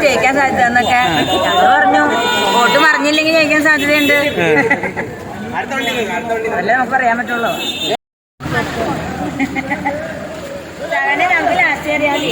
ജയിക്കാൻ സാധ്യത എന്നൊക്കെ ഞങ്ങൾ പറഞ്ഞു. വോട്ട് മറിഞ്ഞില്ലെങ്കിൽ ജയിക്കാൻ സാധ്യതയുണ്ട്. അതല്ലേ നമുക്ക് പറയാൻ പറ്റുള്ളൂ. നമുക്ക് ലാസ്റ്റ് അറിയാതെ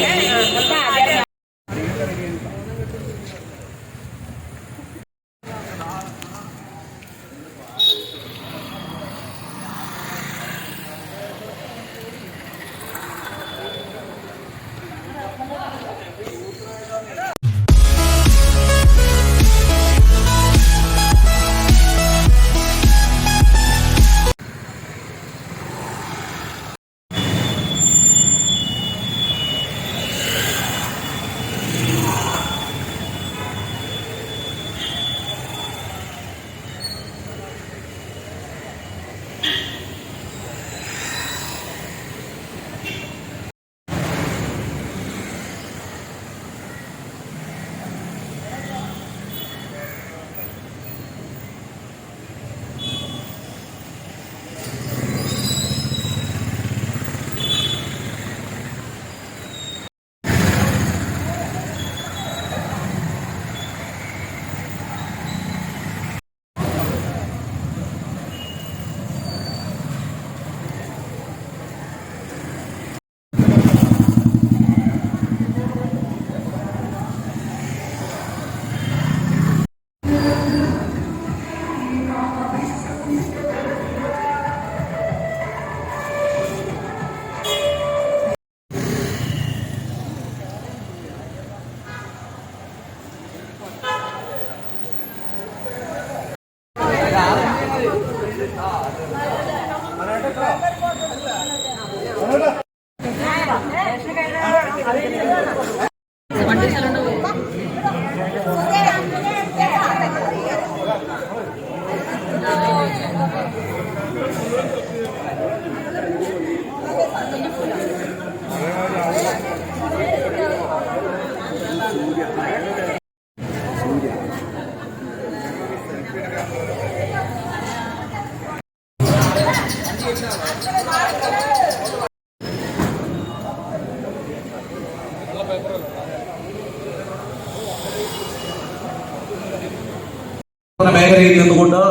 മേഖലയിൽ നിന്നുകൊണ്ട്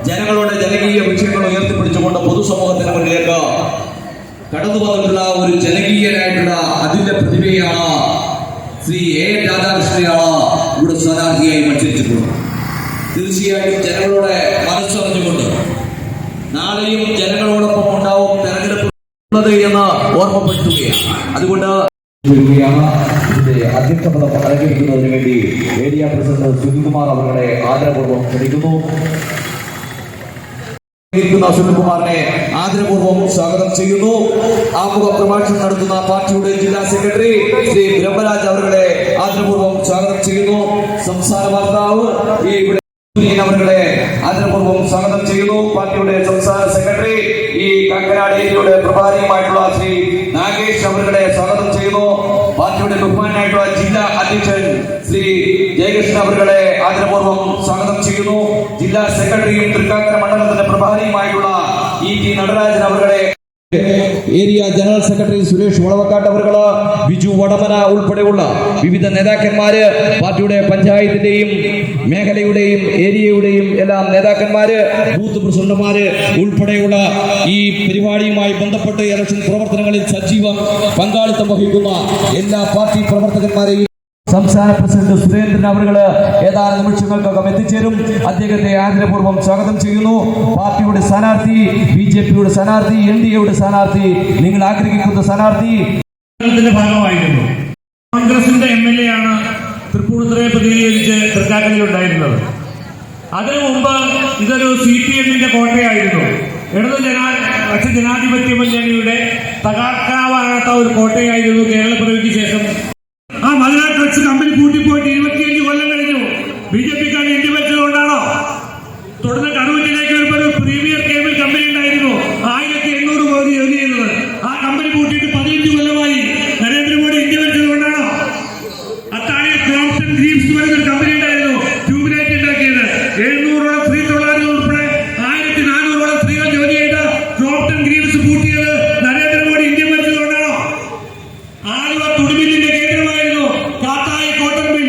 ജനങ്ങളുടെ ജനകീയ വിഷയങ്ങൾ ഉയർത്തിപ്പിടിച്ചുകൊണ്ട് പൊതുസമൂഹത്തിന് മുന്നിലേക്ക് കടന്നു വന്നിട്ടുള്ള ഒരു ജനകീയനായിട്ടുള്ള അതിന്റെ പ്രതിഭയാണ് ശ്രീ എ രാധാകൃഷ്ണനെയാണ് ഇവിടെ സ്ഥാനാർത്ഥിയായി മത്സരിച്ചിട്ടുള്ളത്. തീർച്ചയായും ജനങ്ങളുടെ മനസ്സറിഞ്ഞുകൊണ്ട് നാളെയും ജനങ്ങളോടൊപ്പം ഉണ്ടാവും തെരഞ്ഞെടുപ്പ് എന്ന് ഓർമ്മപ്പെടുത്തുകയാണ്. അതുകൊണ്ട് അധ്യക്ഷപദം അലങ്കരിക്കുന്നതിന് വേണ്ടി ഏരിയ പ്രസിഡന്റ് സുനിൽകുമാർ അവരുടെ ആദരപൂർവ്വം ക്ഷണിക്കുന്നു. സുനിൽകുമാറിനെ ആദരപൂർവ്വം സ്വാഗതം ചെയ്യുന്നു. ആമുഖ പ്രഭാഷണം നടത്തുന്ന പാർട്ടിയുടെ ജില്ലാ സെക്രട്ടറി ശ്രീ ബ്രഹ്മരാജ് അവരുടെ ആദരപൂർവ്വം സ്വാഗതം ചെയ്യുന്നു. സംസ്ഥാന വക്താവ് അവരുടെ ആദരപൂർവ്വം സ്വാഗതം ചെയ്യുന്നു. പാർട്ടിയുടെ സംസ്ഥാന സെക്രട്ടറി ഈ കാക്കനാട് ഏരിയയുടെ പ്രഭാരിയുമായിട്ടുള്ള ശ്രീ നാഗേഷ് അവരുടെ സ്വാഗതം ചെയ്യുന്നു. പാർട്ടിയുടെ ബഹുമാനായിട്ടുള്ള ജില്ലാ അധ്യക്ഷൻ ശ്രീ ജയകൃഷ്ണൻ അവരുടെ ആദരപൂർവ്വം സ്വാഗതം ചെയ്യുന്നു. ജില്ലാ സെക്രട്ടറിയും തൃക്കാക്കര മണ്ഡലത്തിന്റെ പ്രഭാരിയുമായിട്ടുള്ള ഇ ടി നടരാജൻ അവരുടെ area general secretary Suresh Valavakkattu അവരുകള് ബിജു വടമന ഉൾപ്പെടെയുള്ള വിവിധ നേതാക്കന്മാര്, പാർട്ടിയുടെ പഞ്ചായത്തിന്റെയും മേഖലയുടെയും ഏരിയയുടെയും എല്ലാം നേതാക്കന്മാര്, ബൂത്ത് പ്രസിഡന്റുമാര് ഉൾപ്പെടെയുള്ള ഈ പരിപാടിയുമായി ബന്ധപ്പെട്ട് ഇലക്ഷൻ പ്രവർത്തനങ്ങളിൽ സജീവ പങ്കാളിത്തം വഹിക്കുന്ന എല്ലാ പാർട്ടി പ്രവർത്തകന്മാരെയും സംസ്ഥാന പ്രസിഡന്റ് സുരേന്ദ്രൻ അവരുകള് ഏതാനും നിമിഷങ്ങൾക്കകം എത്തിച്ചേരും. അദ്ദേഹത്തെ ആദരപൂർവ്വം സ്വാഗതം ചെയ്യുന്നു. പാർട്ടിയുടെ സ്ഥാനാർത്ഥി, BJP-യുടെ സ്ഥാനാർത്ഥി, NDA-യുടെ സ്ഥാനാർത്ഥി, നിങ്ങൾ ആഗ്രഹിക്കുന്ന സ്ഥാനാർത്ഥി ഭാഗമായിരുന്നു. കോൺഗ്രസിന്റെ MLA ആണ് തൃപ്പൂണിത്തുറയെ പ്രതിനിധീകരിച്ച് തൃക്കാക്കരയിലുണ്ടായിരുന്നത്. അതിനു മുമ്പ് ഇതൊരു CPM-ന്റെ കോട്ടയായിരുന്നു. ഇടതു ജനാധിപത്യ മുന്നണിയുടെ തകർക്കാവാത്ത ഒരു കോട്ടയായിരുന്നു കേരളപ്പിറവിക്ക് ശേഷം. ആ മലനാട് ട്രക്സ് കമ്പനി കൂട്ടിപ്പോയിട്ട് 25 കൊല്ലം കഴിഞ്ഞു. BJP-ക്കാണ് ഇന്ത്യ ഭരിച്ചതുകൊണ്ടാണോ? തുടർന്ന് കണ്ണൂരിലേക്ക് ഒരു പ്രീമിയർ കേബിൾ കമ്പനി ഉണ്ടായിരുന്നു, 1800 കോടി ജോലി ചെയ്യുന്നത്. ആ കമ്പനി കൂട്ടിയിട്ട് 15 കൊല്ലമായി. നരേന്ദ്രമോദി ഇന്ത്യ ഭരിച്ചതുകൊണ്ടാണോ? അത്താഴി ക്രോംപ്ടൺ ഗ്രീവ്സ് പറയുന്ന ഒരു കമ്പനി ഉണ്ടായിരുന്നു, ട്യൂബ്ലൈറ്റ് ഉണ്ടാക്കിയത്. 700ഓളം സ്ത്രീ തൊഴിലാളികൾ ഉൾപ്പെടെ 1400ഓളം സ്ത്രീകൾ ജോലി ചെയ്ത ക്രോംപ്ടൺ ഗ്രീവ്സ് കൂട്ടിയത് Narendra Modi India ഭരിച്ചതുകൊണ്ടാണോ? Aluva തുടിമില്ലിന്റെ കേന്ദ്രമായിരുന്നു കാത്തായി cotton mill.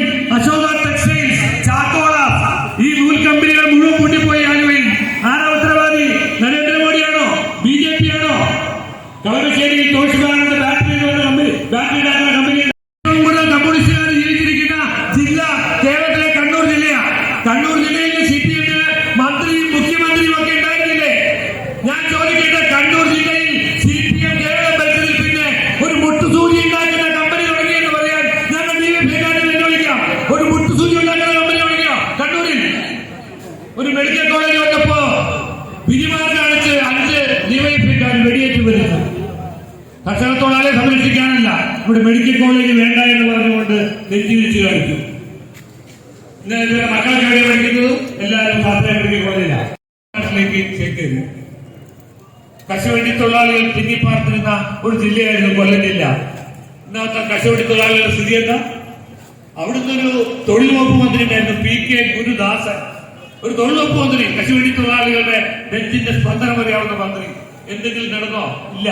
Medical college വന്നപ്പോ പിരിമാർ കാണിച്ച് 5 ഡിവൈഎഫ്ഐക്കാർ വെടിയേറ്റ് വരുന്നു. കർഷക തൊഴിലാളിയെ സംരക്ഷിക്കാനല്ല, ഇവിടെ മെഡിക്കൽ കോളേജ് വേണ്ട എന്ന് പറഞ്ഞുകൊണ്ട് നെറ്റിവിരിച്ച് കാണിച്ചു. ഇന്നലെ മക്കളൊക്കെ എവിടെ പഠിക്കുന്നത്? എല്ലാവരും പാത്ര മെഡിക്കൽ കോളേജിലാണ്. നാട്ടിലേക്ക് ചെക്ക് ചെയ്തു. കശുവണ്ടി തൊഴിലാളികൾ തിങ്ങിപ്പാർത്തിരുന്ന ഒരു ജില്ലയായിരുന്നു കൊല്ലം ജില്ല. ഇന്നത്തെ കശുവണ്ടി തൊഴിലാളികളുടെ സ്ഥിതി എന്താ? അവിടുന്ന് ഒരു തൊഴിൽ വകുപ്പ് മന്ത്രി ഉണ്ടായിരുന്നു, PK ഗുരുദാസൻ. ഒരു തൊഴിൽ വകുപ്പ് മന്ത്രി, കശുവണ്ടി തൊഴിലാളികളുടെ നെഞ്ചിന്റെ സ്പന്ദനം അറിയാവുന്ന മന്ത്രി. എന്തെങ്കിലും നടന്നോ? ഇല്ല.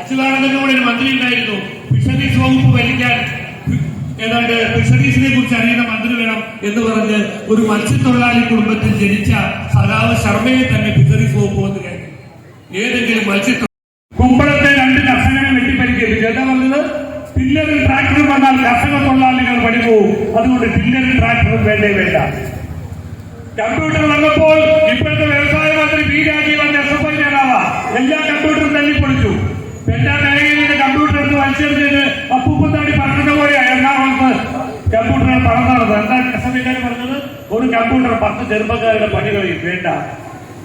അച്യുതാനന്ദന്റെ കൂടെ ഒരു മന്ത്രി ഉണ്ടായിരുന്നു, ഫിഷറീസ് വകുപ്പ് ഭരിക്കാൻ ഏതാണ്ട് ഫിഷറീസിനെ കുറിച്ച് അറിയുന്ന മന്ത്രി വേണം എന്ന് പറഞ്ഞ് ഒരു മത്സ്യത്തൊഴിലാളി കുടുംബത്തിൽ ജനിച്ച സഖാവ് ശർമ്മയെ തന്നെ ഫിഷറീസ് വകുപ്പ് വന്ന് കഴിഞ്ഞു. ഏതെങ്കിലും കുമ്പളത്തെ 2 കർഷകരെ വെട്ടിപ്പരിക്കേൽപ്പിച്ചു. എന്താ പറഞ്ഞത്? ടില്ലറിൽ ട്രാക്ടർ വന്നാൽ കർഷക തൊഴിലാളികൾ പണി പോകും, അതുകൊണ്ട് ടില്ലറിൽ ട്രാക്ടറും വേണ്ടേ വേണ്ട. കമ്പ്യൂട്ടർ വന്നപ്പോൾ ഇപ്പോഴത്തെ വ്യവസായ മന്ത്രി പി രാജീവൻ SFI നേതാവ് എല്ലാ കമ്പ്യൂട്ടറും തല്ലിപ്പൊളിച്ചു. പെറ്റാനേരിയുടെ കമ്പ്യൂട്ടർ എടുത്ത് വലിച്ചെറിഞ്ഞത് അപ്പൂപ്പത്താടി പറക്കുന്ന പോലെയാണ് എറണാകുളത്ത് കമ്പ്യൂട്ടറുകൾ പറന്നത്. എന്താ SFIക്കാർ പറഞ്ഞത്? ഒരു കമ്പ്യൂട്ടർ 10 ചെറുപ്പക്കാരുടെ പണി കഴിയും വേണ്ട.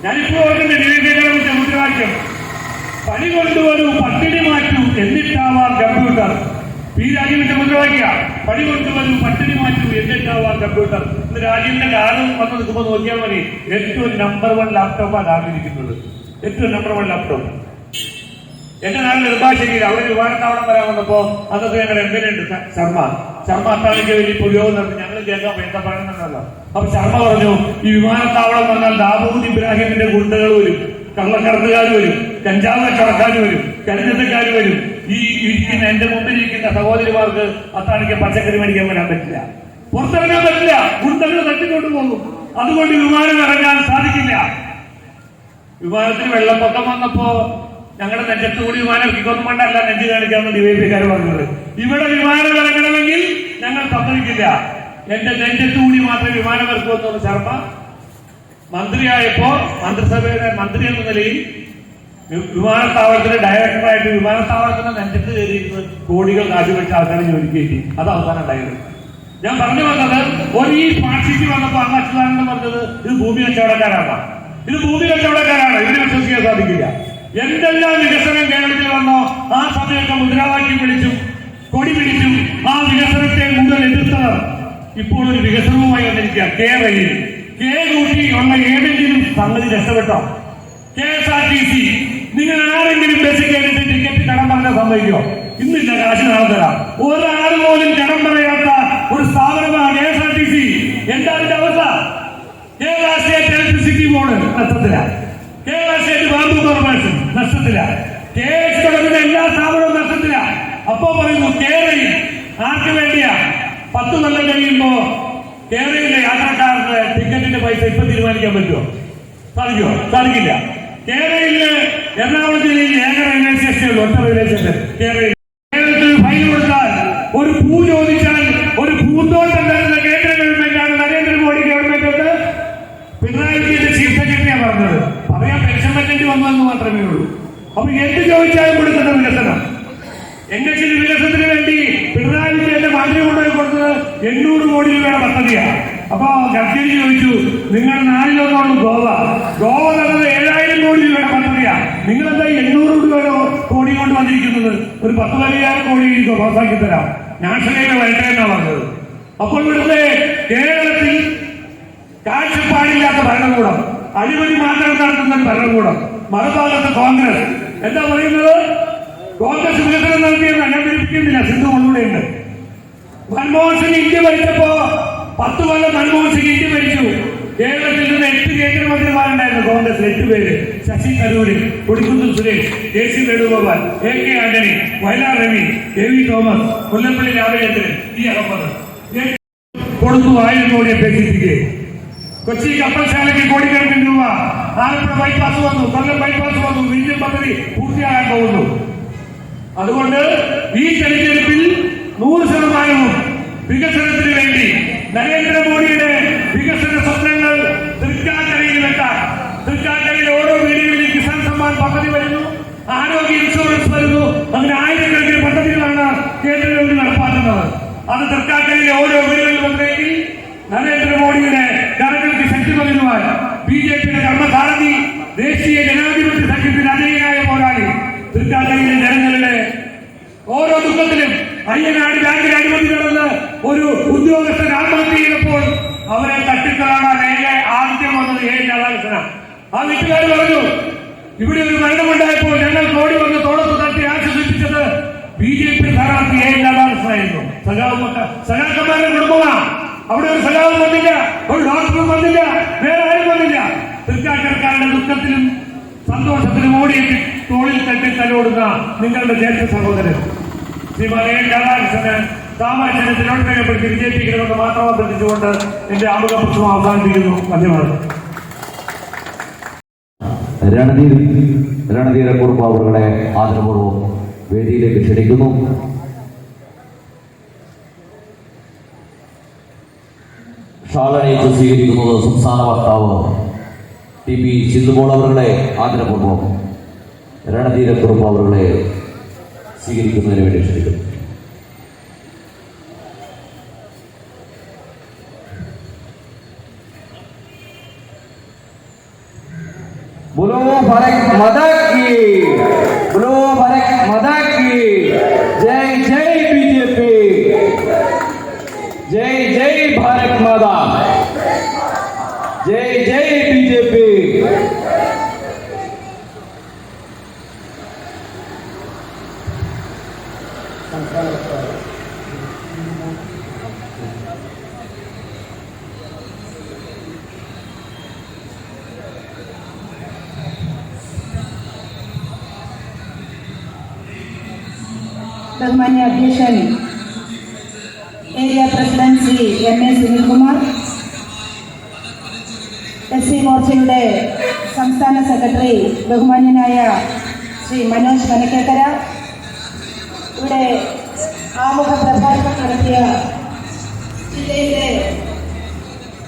ഞാനിപ്പോ ഓർക്കുന്ന ഡിവിഷനുകളുടെ മുദ്രാവാക്യം, പണി കൊണ്ടുവരൂ പട്ടിണി മാറ്റൂ എന്നിട്ടാവാം കമ്പ്യൂട്ടർ. പി രാജീവിന്റെ മുദ്രാവാക്യ, പണി കൊണ്ടുവരൂ പട്ടിണി മാറ്റൂ എന്നിട്ടാവാം കമ്പ്യൂട്ടർ. ഇന്ന് രാജീവിന്റെ കാലം വന്ന് നിൽക്കുമ്പോൾ നോക്കിയാൽ മതി, ഏറ്റവും നമ്പർ 1 ലാപ്ടോപ്പാണ് ആഗ്രഹിക്കുന്നത്. ഏറ്റവും നമ്പർ 1 ലാപ്ടോപ്പ്. എന്റെ നാട് നെടുമ്പാശ്ശേരിയിൽ അവിടെ വിമാനത്താവളം വരാൻ വന്നപ്പോ അന്നത്തെ ഞങ്ങളുടെ MLA ഉണ്ട് ശർമ്മ അത്താണിക്ക് വലിയ പുരോഗതി നടത്തി. ഞങ്ങൾ കേൾക്കാൻ എന്താ പറയുന്നുണ്ടല്ലോ. അപ്പൊ ശർമ്മ പറഞ്ഞു, ഈ വിമാനത്താവളം വന്നാൽ ദാവൂദ് ഇബ്രാഹിമിന്റെ ഗുണ്ടകൾ വരും, കള്ളക്കടത്തുകാർ വരും, കഞ്ചാവ് കച്ചവടക്കാർ വരും, കരിഞ്ചന്തക്കാർ വരും. ഈ ഇരിക്കുന്ന എന്റെ മുമ്പിൽ ഇരിക്കുന്ന സഹോദരിമാർക്ക് അത്താണിക്ക് പച്ചക്കറി മേടിക്കാൻ വരാൻ പറ്റില്ല, പുറത്തിറങ്ങാൻ പറ്റില്ല, ഗുണ്ടകൾ തട്ടിക്കൊണ്ട് പോകും. അതുകൊണ്ട് വിമാനം ഇറങ്ങാൻ സാധിക്കില്ല. വിമാനത്തിന് വെള്ളപ്പൊക്കം വന്നപ്പോ ഞങ്ങളുടെ നെഞ്ചത്തുകൂടി വിമാനം ഇറക്കിക്കൊന്നും വേണ്ടല്ല നെഞ്ച് കാണിക്കാമെന്ന് ഡിവൈഎഫ്ഐക്കാർ പറഞ്ഞത്. ഇവിടെ വിമാനം ഇറങ്ങണമെങ്കിൽ ഞങ്ങൾ സമ്മതിക്കില്ല, എന്റെ നെഞ്ചത്തുകൂടി മാത്രമേ വിമാനം ഇറക്കുമെന്ന് ശർമ്മ മന്ത്രിയായപ്പോ മന്ത്രിസഭയുടെ മന്ത്രി എന്ന നിലയിൽ വിമാനത്താവളത്തിന്റെ ഡയറക്ടറായിട്ട് വിമാനത്താവളത്തിന്റെ നെഞ്ചത്ത് കയറിയിരുന്ന് കോടികൾ കാശുവെച്ച ആൾക്കാരെ ജോലിക്ക് കയറ്റി. അത് അവസാനം ഉണ്ടായത്. ഞാൻ പറഞ്ഞു വന്നത്, ഈ പാർട്ടിക്ക് വന്നപ്പോ അന്ന് അച്യുതാനന്ദൻ പറഞ്ഞത് ഇത് ഭൂമി കച്ചവടക്കാരാണ്, ഇത് ഭൂമി കച്ചവടക്കാരാണ്, ഇതിനെ വിശ്വസിക്കാൻ സാധിക്കില്ല. എന്തെല്ലാം വികസനം കേരളത്തിൽ വന്നോ ആ സമയത്ത് മുദ്രാവാക്യം വിളിച്ചു, കൊടി പിടിച്ചു, ആ വികസനത്തെ മുതൽ എതിർത്തവർ ഇപ്പോൾ ഒരു വികസനവുമായി വന്നിരിക്കുക. കേരളയിൽ കൂട്ടി ഉള്ള ഏതെങ്കിലും സംഗതി രക്ഷപ്പെട്ടോ? KSRTC നിങ്ങൾ ആരെങ്കിലും ബസ് കയറിയിട്ട് ടിക്കറ്റ് കടം പറഞ്ഞാൽ സംഭവിക്കോ? ഇന്നില്ല, കാശ് നാളെ തരാം. ഒരാൾ പോലും കടം പറയാത്ത ഒരു സ്ഥാപനമാണ് KSRTC. എന്താ അതിന്റെ അവസ്ഥ? കേരള സ്റ്റേറ്റ് ഇലക്ട്രിസിറ്റി ബോർഡ് നഷ്ടത്തില, കേരള സ്റ്റേറ്റ് ബാമ്പു കോർപ്പറേഷൻ നഷ്ടത്തില, KS തുടങ്ങുന്ന എല്ലാ സ്ഥാപനവും നഷ്ടത്തില. അപ്പോ പറയുന്നു കേരളയിൽ ആർക്ക് വേണ്ടിയാ? 10 കൊല്ലം കഴിയുമ്പോ കേരളയിലെ യാത്രക്കാർക്ക് ടിക്കറ്റിന്റെ പൈസ ഇപ്പൊ തീരുമാനിക്കാൻ പറ്റുമോ? സാധിക്കില്ല. കേരളയില് എറണാകുളം ജില്ലയിൽ ഏക റെയിൽവേ സ്റ്റേഷൻ, ഒറ്റ റെയിൽവേ സ്റ്റേഷൻ കേരളത്തിൽ ഫൈൻ കൊടുത്താൽ, ഒരു പൂ ചോദിച്ചാൽ ഒരു പൂന്തോട്ടം തരുന്ന കേന്ദ്ര ഗവൺമെന്റാണ് നരേന്ദ്രമോദി ഗവൺമെന്റ് ഉണ്ട്. പിണറായി വിജയന്റെ ചീഫ് സെക്രട്ടറിയാണ് പറഞ്ഞത്, പറയാൻ പെൻഷൻ പറ്റേണ്ടി വന്നതെന്ന് മാത്രമേ ഉള്ളൂ. അപ്പൊ എന്ത് ചോദിച്ചാലും കൊടുക്കുന്ന വികസനം. NH വികസനത്തിന് വേണ്ടി പിണറായി വിജയന്റെ മന്ത്രി കൊണ്ടുപോയി കൊടുത്തത് 800 കോടി രൂപയുടെ പദ്ധതിയാണ്. അപ്പൊ ഗഡ്കരി ചോദിച്ചു, നിങ്ങൾ 4 ഗോവ നടന്നത് 7000 കോടി രൂപയുടെ പദ്ധതിയാണ്, നിങ്ങളെന്താ 800 രൂപയുടെ കോടി കൊണ്ട് വന്നിരിക്കുന്നത്? ഒരു 10,000 കോടി ഇരിക്കോ പാസാക്കി തരാം, നാഷണലിലെ വരട്ടെ എന്നാണ് പറഞ്ഞത്. അപ്പോൾ ഇവിടുത്തെ കേരളത്തിൽ കാഴ്ചപ്പാടില്ലാത്ത ഭരണകൂടം, അഴിമതി മാത്രം നടത്തുന്ന ഭരണകൂടം, മറുഭാഗത്ത് കോൺഗ്രസ് എന്താ പറയുന്നത്? കോൺഗ്രസ് വികസനം നടത്തിയെന്ന് ഞാൻ ധരിപ്പിക്കുന്നില്ല, സിന്ധു ഉള്ളിലുണ്ട്. മൻമോഹൻ സിംഗ് ഇന്ത്യ ഭരിച്ചപ്പോ 10 കൊല്ലം മൻമോഹൻ സിംഗ് ഇന്ത്യ ഭരിച്ചു. കേരളത്തിൽ നിന്ന് 8 കേന്ദ്രമന്ത്രിമാരുണ്ടായിരുന്നു കോൺഗ്രസ്, 8 പേര്. Shashi Tharoor, Kodikunnil Suresh, KC Venugopal, AK Antony, Vayalar Ravi, KV Thomas, Kollappally Ramachandran, T Ahammed കൊടുത്തു 1000 കോടി അപേക്ഷിക്കുക. കൊച്ചി കപ്പൽശാലയ്ക്ക് കോടിക്കണക്കിന് രൂപ. ആലപ്പുഴ ബൈപ്പാസ് വന്നു, കൊല്ലം ബൈപ്പാസ് വന്നു, വിഴിഞ്ഞം പദ്ധതി പൂർത്തിയാകാൻ പോകുന്നു. അതുകൊണ്ട് ഈ തെരഞ്ഞെടുപ്പിൽ 100% വികസനത്തിന് വേണ്ടി നരേന്ദ്രമോദിയുടെ വികസന സ്വപ്നങ്ങൾ തൃക്കാക്കരയിൽ വെക്കാൻ, തൃക്കാക്കരയിൽ ഓരോ വീടുകളിൽ കിസാൻ സമ്മാൻ പദ്ധതി വരുന്നു, ആരോഗ്യ ഇൻഷുറൻസ് വരുന്നു. അങ്ങനെ ആയിരക്കണക്കിന് പദ്ധതികളാണ് കേന്ദ്ര ഗവൺമെന്റ് നടപ്പാക്കുന്നത്. അത് തൃക്കാക്കരയിലെ ഓരോ വീടുകളിൽ വന്നെങ്കിൽ നരേന്ദ്രമോദിയുടെ കരങ്ങൾക്ക് ശക്തി പകരുവാൻ ബിജെപിയുടെ കർമ്മസാരഥി ദേശീയ ജനാധിപത്യ സഖ്യത്തിന് അജയനായ പോരാളി തൃക്കാക്കരയിലെ ജനങ്ങളുടെ ഓരോ ദുഃഖത്തിലും അയ്യനാട് ബാങ്കിൽ അഴിമതി നടന്ന് ഒരു ഉദ്യോഗസ്ഥൻ ആത്മഹത്യ ചെയ്തപ്പോൾ അവരെ തട്ടിക്കളാണ് ആദ്യം വന്നത് രാധാകൃഷ്ണനാണ്. ആ വീട്ടുകാർ പറഞ്ഞു, ഇവിടെ ഒരു മരണമുണ്ടായപ്പോൾ ഞങ്ങൾ ഓടി വന്ന് തോളത്ത് തട്ടി ആശ്വസിപ്പിച്ചത് ബിജെപി സ്ഥാനാർത്ഥി രാധാകൃഷ്ണനായിരുന്നു. സഖാക്കന്മാരുടെ കുടുംബമാണ്. അവിടെ ഒരു സഖാവും വന്നില്ല, ഒരു ഡോക്ടറും വന്നില്ല, വേറെ ആരും വന്നില്ല. തൃക്കാക്കരക്കാരുടെ ദുഃഖത്തിലും സന്തോഷത്തിലും ഓടിയെത്തി തോളിൽ തട്ടി തലോടുന്ന നിങ്ങളുടെ ജ്യേഷ്ഠ സഹോദരൻ ശ്രീമാൻ രാധാകൃഷ്ണന് സാമാന്യത്തിൽ രേഖപ്പെടുത്തി വിജയിപ്പിക്കണമെന്ന് മാത്രം അഭ്യർത്ഥിച്ചുകൊണ്ട് എന്റെ ആമുഖ പ്രശ്നം അവസാനിപ്പിക്കുന്നു. ധന്യവാദം. രണധീരക്കുറുപ്പ് അവരുടെ ആദരപൂർവ്വം വേദിയിലേക്ക് ക്ഷണിക്കുന്നു. ഷാളനേറ്റ് സ്വീകരിക്കുന്നത് സംസ്ഥാന വക്താവ് ടി.പി. സിന്ധുമോൾ അവരുടെ ആദരപൂർവ്വം രണധീരക്കുറുപ്പ് അവരുടെ സ്വീകരിക്കുന്നതിന് വേണ്ടി ക്ഷണിക്കുന്നു. बोलो भारत माता की, बोलो भारत माता की जय जय बीजेपी, जय जय भारत माता, जय जय बीजेपी. ബഹുമാന്യ അധ്യക്ഷൻ area president Shri M A. Sunilkumar, S C. മോർച്ചയുടെ സംസ്ഥാന സെക്രട്ടറി ബഹുമാന്യനായ ശ്രീ മനോജ് മനക്കേക്കര, ഇവിടെ ആമുഖ പ്രഭാഷണം നടത്തിയ ജില്ലയിലെ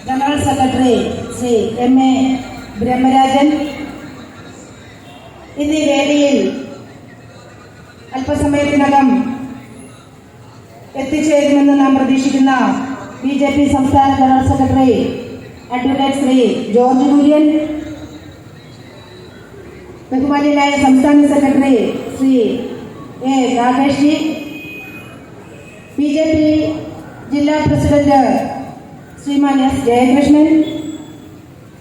general secretary Shri M A. Brahmarajan, ഇന്നീ വേദിയിൽ അല്പസമയത്തിനകം എത്തിച്ചേരുമെന്ന് നാം പ്രതീക്ഷിക്കുന്ന ബിജെപി സംസ്ഥാന general secretary advocate Shri George Kurian, ബഹുമാന്യനായ സംസ്ഥാന secretary Shri A. Rakesh ji, BJP ജില്ലാ president Shriman S. Jayakrishnan,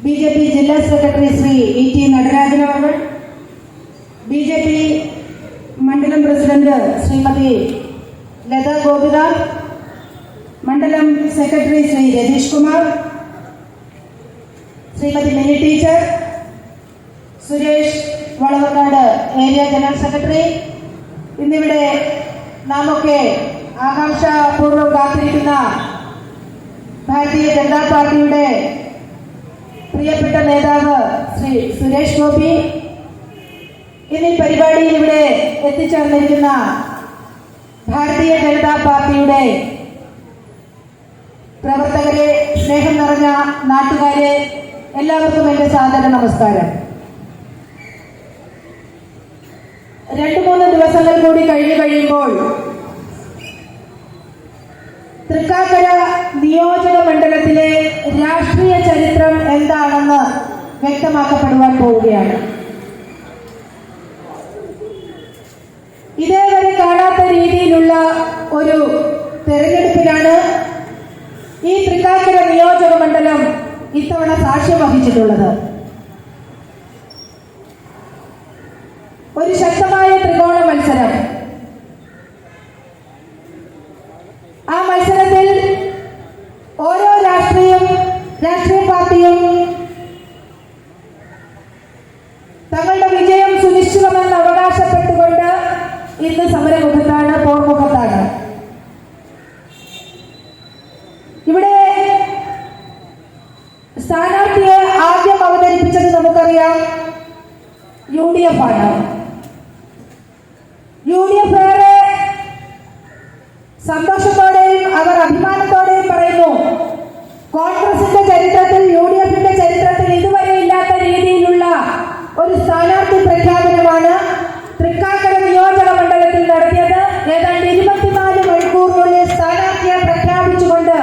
BJP ജില്ലാ സെക്രട്ടറി ശ്രീ ഇ.ടി. നടരാജൻ അവർ, ബിജെപി മണ്ഡലം പ്രസിഡന്റ് ശ്രീമതി ലത ഗോപിനാഥ്, മണ്ഡലം secretary Shri Ratheesh Kumar, Shrimati Mini teacher, Suresh Valavakkad area general secretary, ഇന്നിവിടെ നാമൊക്കെ ആകാംക്ഷാപൂർവ്വം കാത്തിരിക്കുന്ന ഭാരതീയ ജനതാ പാർട്ടിയുടെ പ്രിയപ്പെട്ട നേതാവ് ശ്രീ സുരേഷ് ഗോപി, ഇനി പരിപാടിയിൽ ഇവിടെ എത്തിച്ചേർന്നിരിക്കുന്ന ഭാരതീയ ജനതാ പാർട്ടിയുടെ പ്രവർത്തകരെ, സ്നേഹം നിറഞ്ഞ നാട്ടുകാരെ, എല്ലാവർക്കും എൻ്റെ സാദര നമസ്കാരം. 2-3 ദിവസങ്ങൾ കൂടി കഴിയുമ്പോൾ തൃക്കാക്കര നിയോജക മണ്ഡലത്തിലെ രാഷ്ട്രീയ ചരിത്രം എന്താണെന്ന് വ്യക്തമാക്കപ്പെടുവാൻ പോവുകയാണ്. ഇതേവരെ കാണാത്ത രീതിയിലുള്ള ഒരു തെരഞ്ഞെടുപ്പിലാണ് ഈ തൃക്കാക്കര നിയോജക മണ്ഡലം ഇത്തവണ സാക്ഷ്യം വഹിച്ചിട്ടുള്ളത്. ഒരു ശക്തമായ ത്രികോണ മത്സരം. ആ മത്സരത്തിൽ ഓരോ രാഷ്ട്രീയ പാർട്ടിയും തങ്ങളുടെ വിജയം സുനിശ്ചിതമെന്ന് അവകാശപ്പെട്ടുകൊണ്ട് ഇന്ന് സമരമുഖത്താണ്, പോർമുഖത്താണ്. ഇവിടെ സ്ഥാനാർത്ഥിയെ ആദ്യം അവതരിപ്പിച്ചത് നമുക്കറിയാം UDF ആണ്. UDF ഏറെ സന്തോഷത്തോടെയും അവർ അഭിമാനത്തോടെയും പറയുന്നു, കോൺഗ്രസിന്റെ ചരിത്രത്തിൽ, UDFന്റെ ചരിത്രത്തിൽ ഇതുവരെ ഇല്ലാത്ത രീതിയിലുള്ള ഒരു സ്ഥാനാർത്ഥി പ്രഖ്യാപനമാണ് തൃക്കാക്കര നിയോജക മണ്ഡലത്തിൽ നടത്തിയത്. ഏതാണ്ട് 24 മണിക്കൂറിനുള്ളിൽ സ്ഥാനാർത്ഥിയെ പ്രഖ്യാപിച്ചുകൊണ്ട്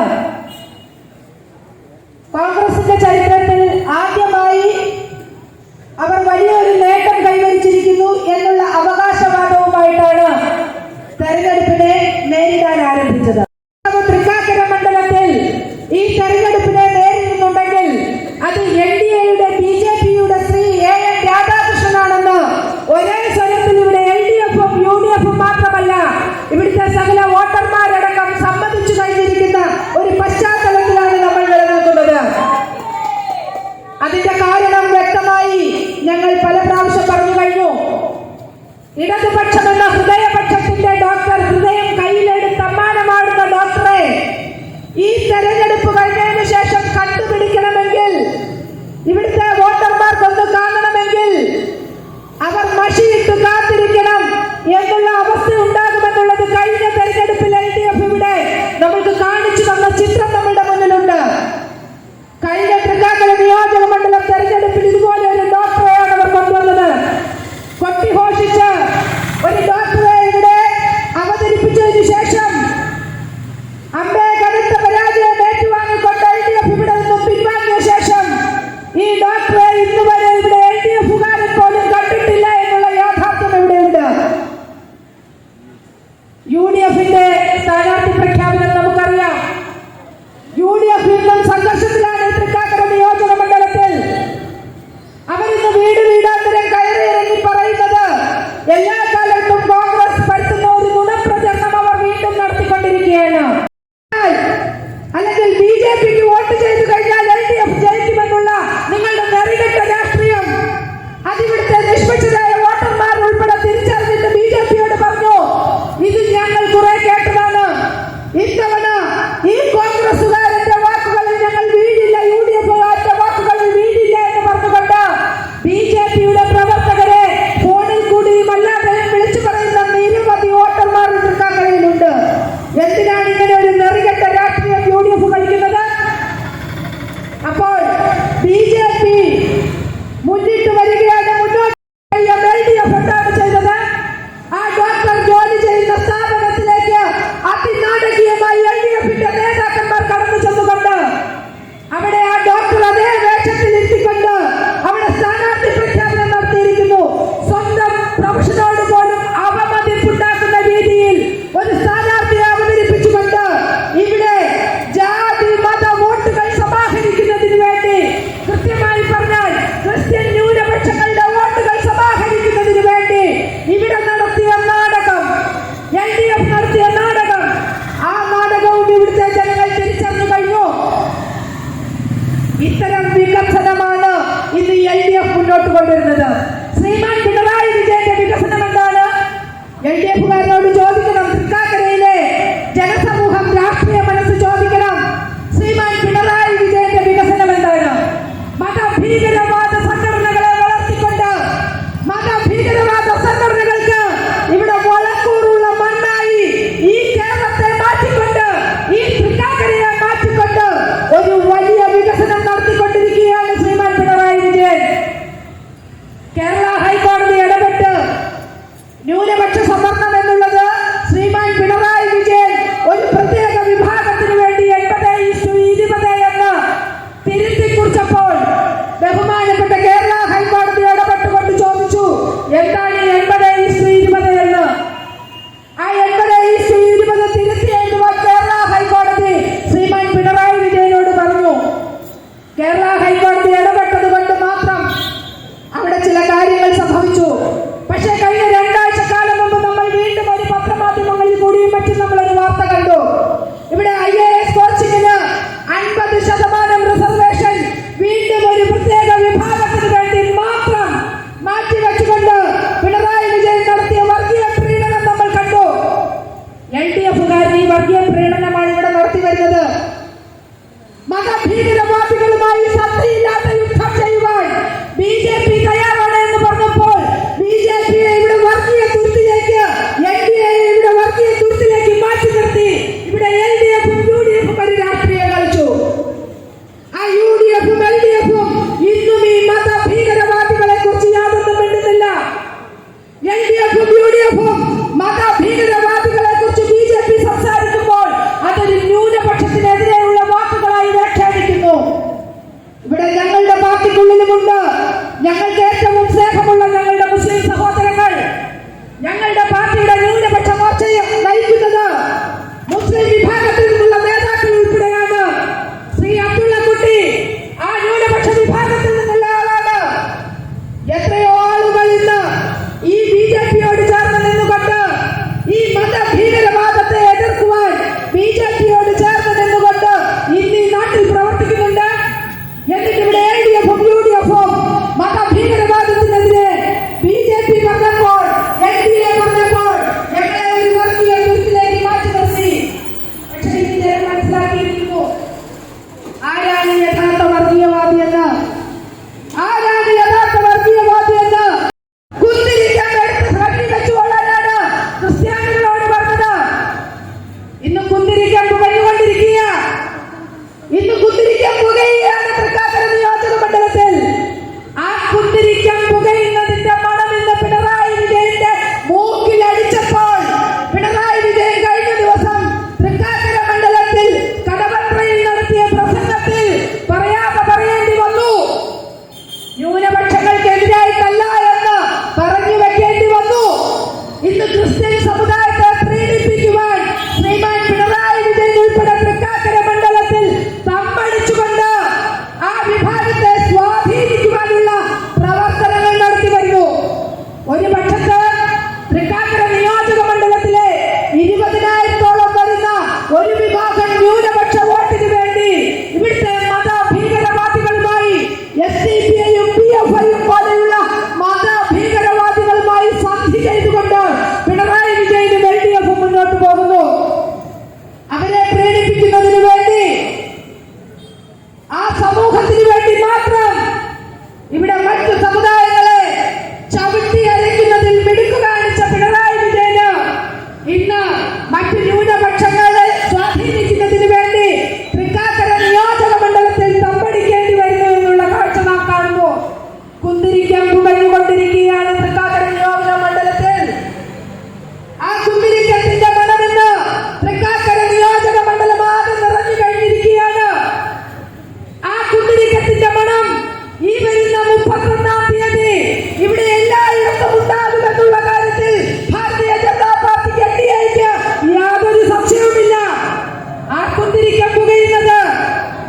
കുന്തിരിക്കം പുകയുന്നത്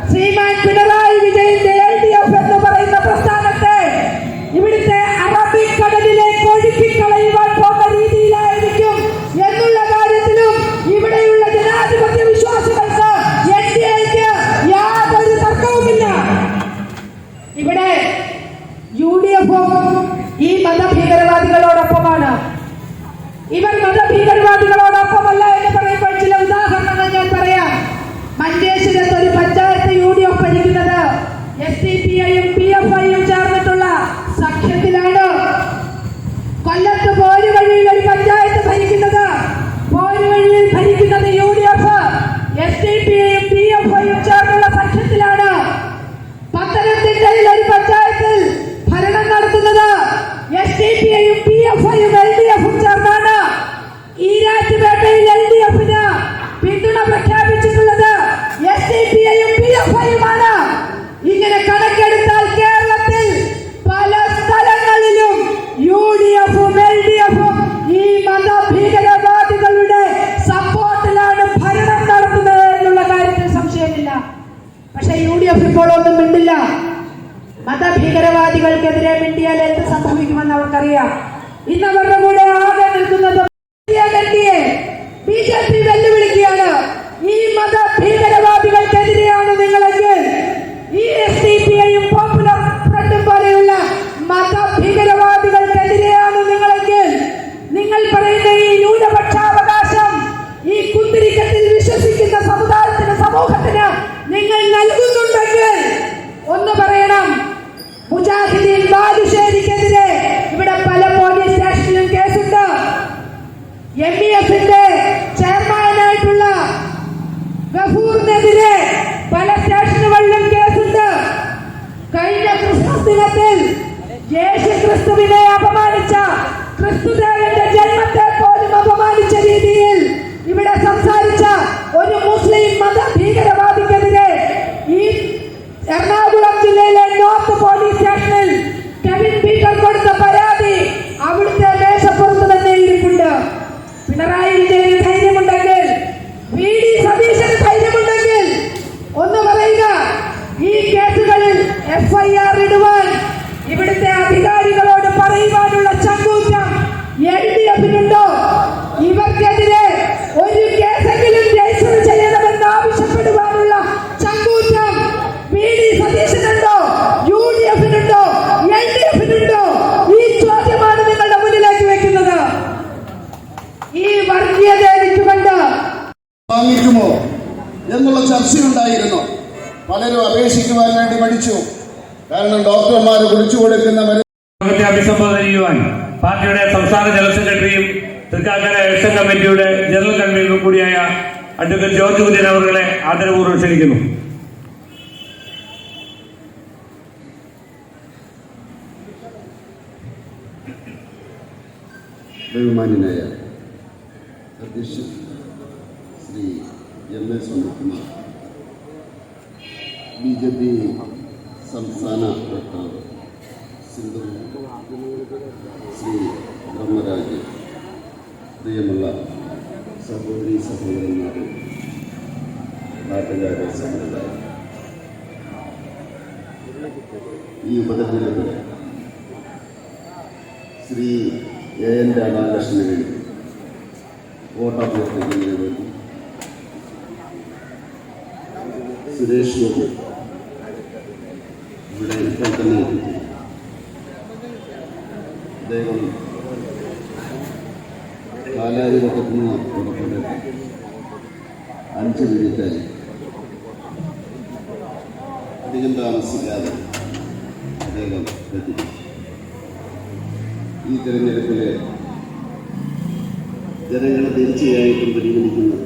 ശ്രീമാൻ പിണറായി വിജയന്റെ LDF എന്ന് പറയുന്ന പ്രസ്ഥാനത്തെ ഇവിടുത്തെ അറബിക്കടലിലേക്ക് ഒഴുക്കിക്കളയുവാൻ പോകുന്ന രീതിയിലായിരിക്കും എന്നുള്ള കാര്യത്തിലും ഇവിടെയുള്ള ജനാധിപത്യ വിശ്വാസികൾക്ക് NDAക്ക് യാതൊരു തർക്കവുമില്ല. ഇവിടെ UDFും ഈ മതഭീകരവാദികളോടൊപ്പമാണ്. ഇവർ മതഭീകരവാദികളോടൊപ്പമല്ല എന്ന് പറയുമ്പോൾ ചില ഉദാഹരണങ്ങൾ ഞാൻ പറയാം. മഞ്ചേശ്വരത്ത് ഒരു പഞ്ചായത്ത് UDF ഭരിക്കുന്നത് SDPIയും PFIയും ചേർന്നിട്ടുള്ള സഖ്യത്തിലാണ്. കൊല്ലത്ത് പോരുവഴിയിൽ ഒരു പഞ്ചായത്ത് ഭരിക്കുന്നത് പോരുവഴിയിൽ ഭരിക്കുന്നത് UDF SDPIയും PFIയും ചേർന്നുള്ള സഖ്യത്തിലാണ്. പത്തനംതിട്ടയിൽ ഒരു പഞ്ചായത്തിൽ ഭരണം നടത്തുന്നത് SDPIയും PFIയും LDFും ചേർന്നാണ്. ഈരാറ്റുപേട്ടയിൽ LDFന് പിന്തുണ പ്രഖ്യാപിച്ചിട്ടുള്ളത് SDPIയും PFIയുമാണ്. ഇങ്ങനെ കണക്കെടുത്താൽ കേരളത്തിൽ പല സ്ഥലങ്ങളിലും UDFും LDFും ഈ മതഭീകരവാദികളുടെ സപ്പോർട്ടിലാണ് ഭരണം നടത്തുന്നത് എന്നുള്ള കാര്യത്തിൽ സംശയമില്ല. പക്ഷെ UDF ഇപ്പോൾ ഒന്നും മിണ്ടില്ല. മതഭീകരവാദികൾക്കെതിരെ മിണ്ടിയാൽ എന്ത് സംഭവിക്കുമെന്ന് അവർക്കറിയാം. ഇന്നവരുടെ കൂടെ ആകെ നിൽക്കുന്നത് BJP വെല്ലുവിളിക്കുകയാണ്. ഈ മതഭീകരവാദികൾക്കെതിരെയാണ് നിങ്ങളെങ്കിൽ, ഈ SDPIയും പോപ്പുലർ ഫ്രണ്ടും പോലെയുള്ള മതഭീകരവാദികൾക്കെതിരെയാണ് നിങ്ങളെങ്കിൽ, നിങ്ങൾ പറയുന്ന ഈ ന്യൂനപക്ഷാവകാശം ഈ കുന്തിരിക്കത്തിൽ വിശ്വസിക്കുന്ന സമൂഹത്തിന് നിങ്ങൾ നൽകുന്നുണ്ടെങ്കിൽ ഒന്ന് പറയണം. മുജാഹിദീൻ ബാലുശ്ശേരിക്കെതിരെ ഇവിടെ പല പോലീസ് സ്റ്റേഷനിലും കേസുണ്ട്. MEFന്റെ ചെയർമാനായിട്ടുള്ള ഗഫൂറിനെതിരെ പല സ്റ്റേഷനുകളിലും കേസുണ്ട്. കഴിഞ്ഞ ക്രിസ്മസ് ദിനത്തിൽ യേശു ക്രിസ്തുവിനെ അപമാനിച്ച, ക്രിസ്തുദേവന്റെ ജന്മത്തെ പോലും അപമാനിച്ച രീതിയിൽ ഇവിടെ സംസാരിച്ച ഒരു മുസ്ലിം മത ഭീകരവാദിക്കെതിരെ ഈ എറണാകുളം ജില്ലയിലെ നോർത്ത് പോലീസ് സ്റ്റേഷനിൽ കെവിൻ പീറ്റർ കൊടുത്ത പരാതി അവിടുത്തെ മേശപ്പുറത്ത് തന്നെ ഇരിപ്പുണ്ട്. പിണറായി വിജയന് ധൈര്യമുണ്ടെങ്കിൽ, VD സതീശന് ധൈര്യമുണ്ടെങ്കിൽ ഒന്ന് പറയുക. ഈ കേസുകളിൽ FIR ഇടുവാൻ ഇവിടുത്തെ അധികാരികളോട് പറയുവാനുള്ള ചങ്കൂറ്റം LDFിനുണ്ടോ? ഇവർക്കെതിരെ ഒരു കേസെങ്കിലും രജിസ്റ്റർ ചെയ്യണമെന്ന് ആവശ്യപ്പെടുവാനുള്ള ചങ്കൂറ്റം VD സതീശനുണ്ടോ? UDFിനുണ്ടോ? LDFിനുണ്ടോ? ഈ ചോദ്യമാണ് നിങ്ങളുടെ മുന്നിലേക്ക് വെക്കുന്നത്. ഈ വർഗീയതയെ വിട്ടുകൊണ്ട് വാങ്ങിക്കുമോ എന്നുള്ള ചർച്ചയുണ്ടായിരുന്നു. പലരും അപേക്ഷിക്കുവാൻ വേണ്ടി പഠിച്ചു. കാരണം ഡോക്ടർമാർ കുറിച്ചു കൊടുക്കുന്ന യോഗത്തെ അഭിസംബോധന ചെയ്യുവാൻ പാർട്ടിയുടെ സംസ്ഥാന ജനറൽ സെക്രട്ടറിയും തൃക്കാക്കര ഇലക്ഷൻ കമ്മിറ്റിയുടെ ജനറൽ കൺവീനറും കൂടിയായ അഡ്വക്കേറ്റ് ജോർജ് കുര്യൻ അവരെ ആദരപൂർവ്വം ക്ഷണിക്കുന്നു. ബഹുമാന്യനായ അധ്യക്ഷൻ ശ്രീ MS സുനിൽകുമാർ, BJP സംസ്ഥാന വക്താവ് സിന്ധു ശ്രീ ബ്രഹ്മരാജ്, പ്രിയമുള്ള സഹോദരി സഹോദരന്മാരെ, നാട്ടുകാരെ, സഹോദരന്മാരെ, ഈ ഉപതെരഞ്ഞെടുപ്പിൽ ശ്രീ AN രാധാകൃഷ്ണന് വേണ്ടി വോട്ടഭ്യർത്ഥിക്കുന്നതിന് വേണ്ടി സുരേഷ് ഗോപി ഇവിടെ ഇപ്പോൾ തന്നെ എത്തിച്ചു. അദ്ദേഹം കാലാരിവട്ടത്തിൽ നിന്ന് പുറപ്പെട്ട് 5 മിനിറ്റായി. അധികം താമസിക്കാതെ അദ്ദേഹം എത്തി. ഈ തെരഞ്ഞെടുപ്പിലെ ജനങ്ങൾ തീർച്ചയായിട്ടും പരിഗണിക്കുന്നത്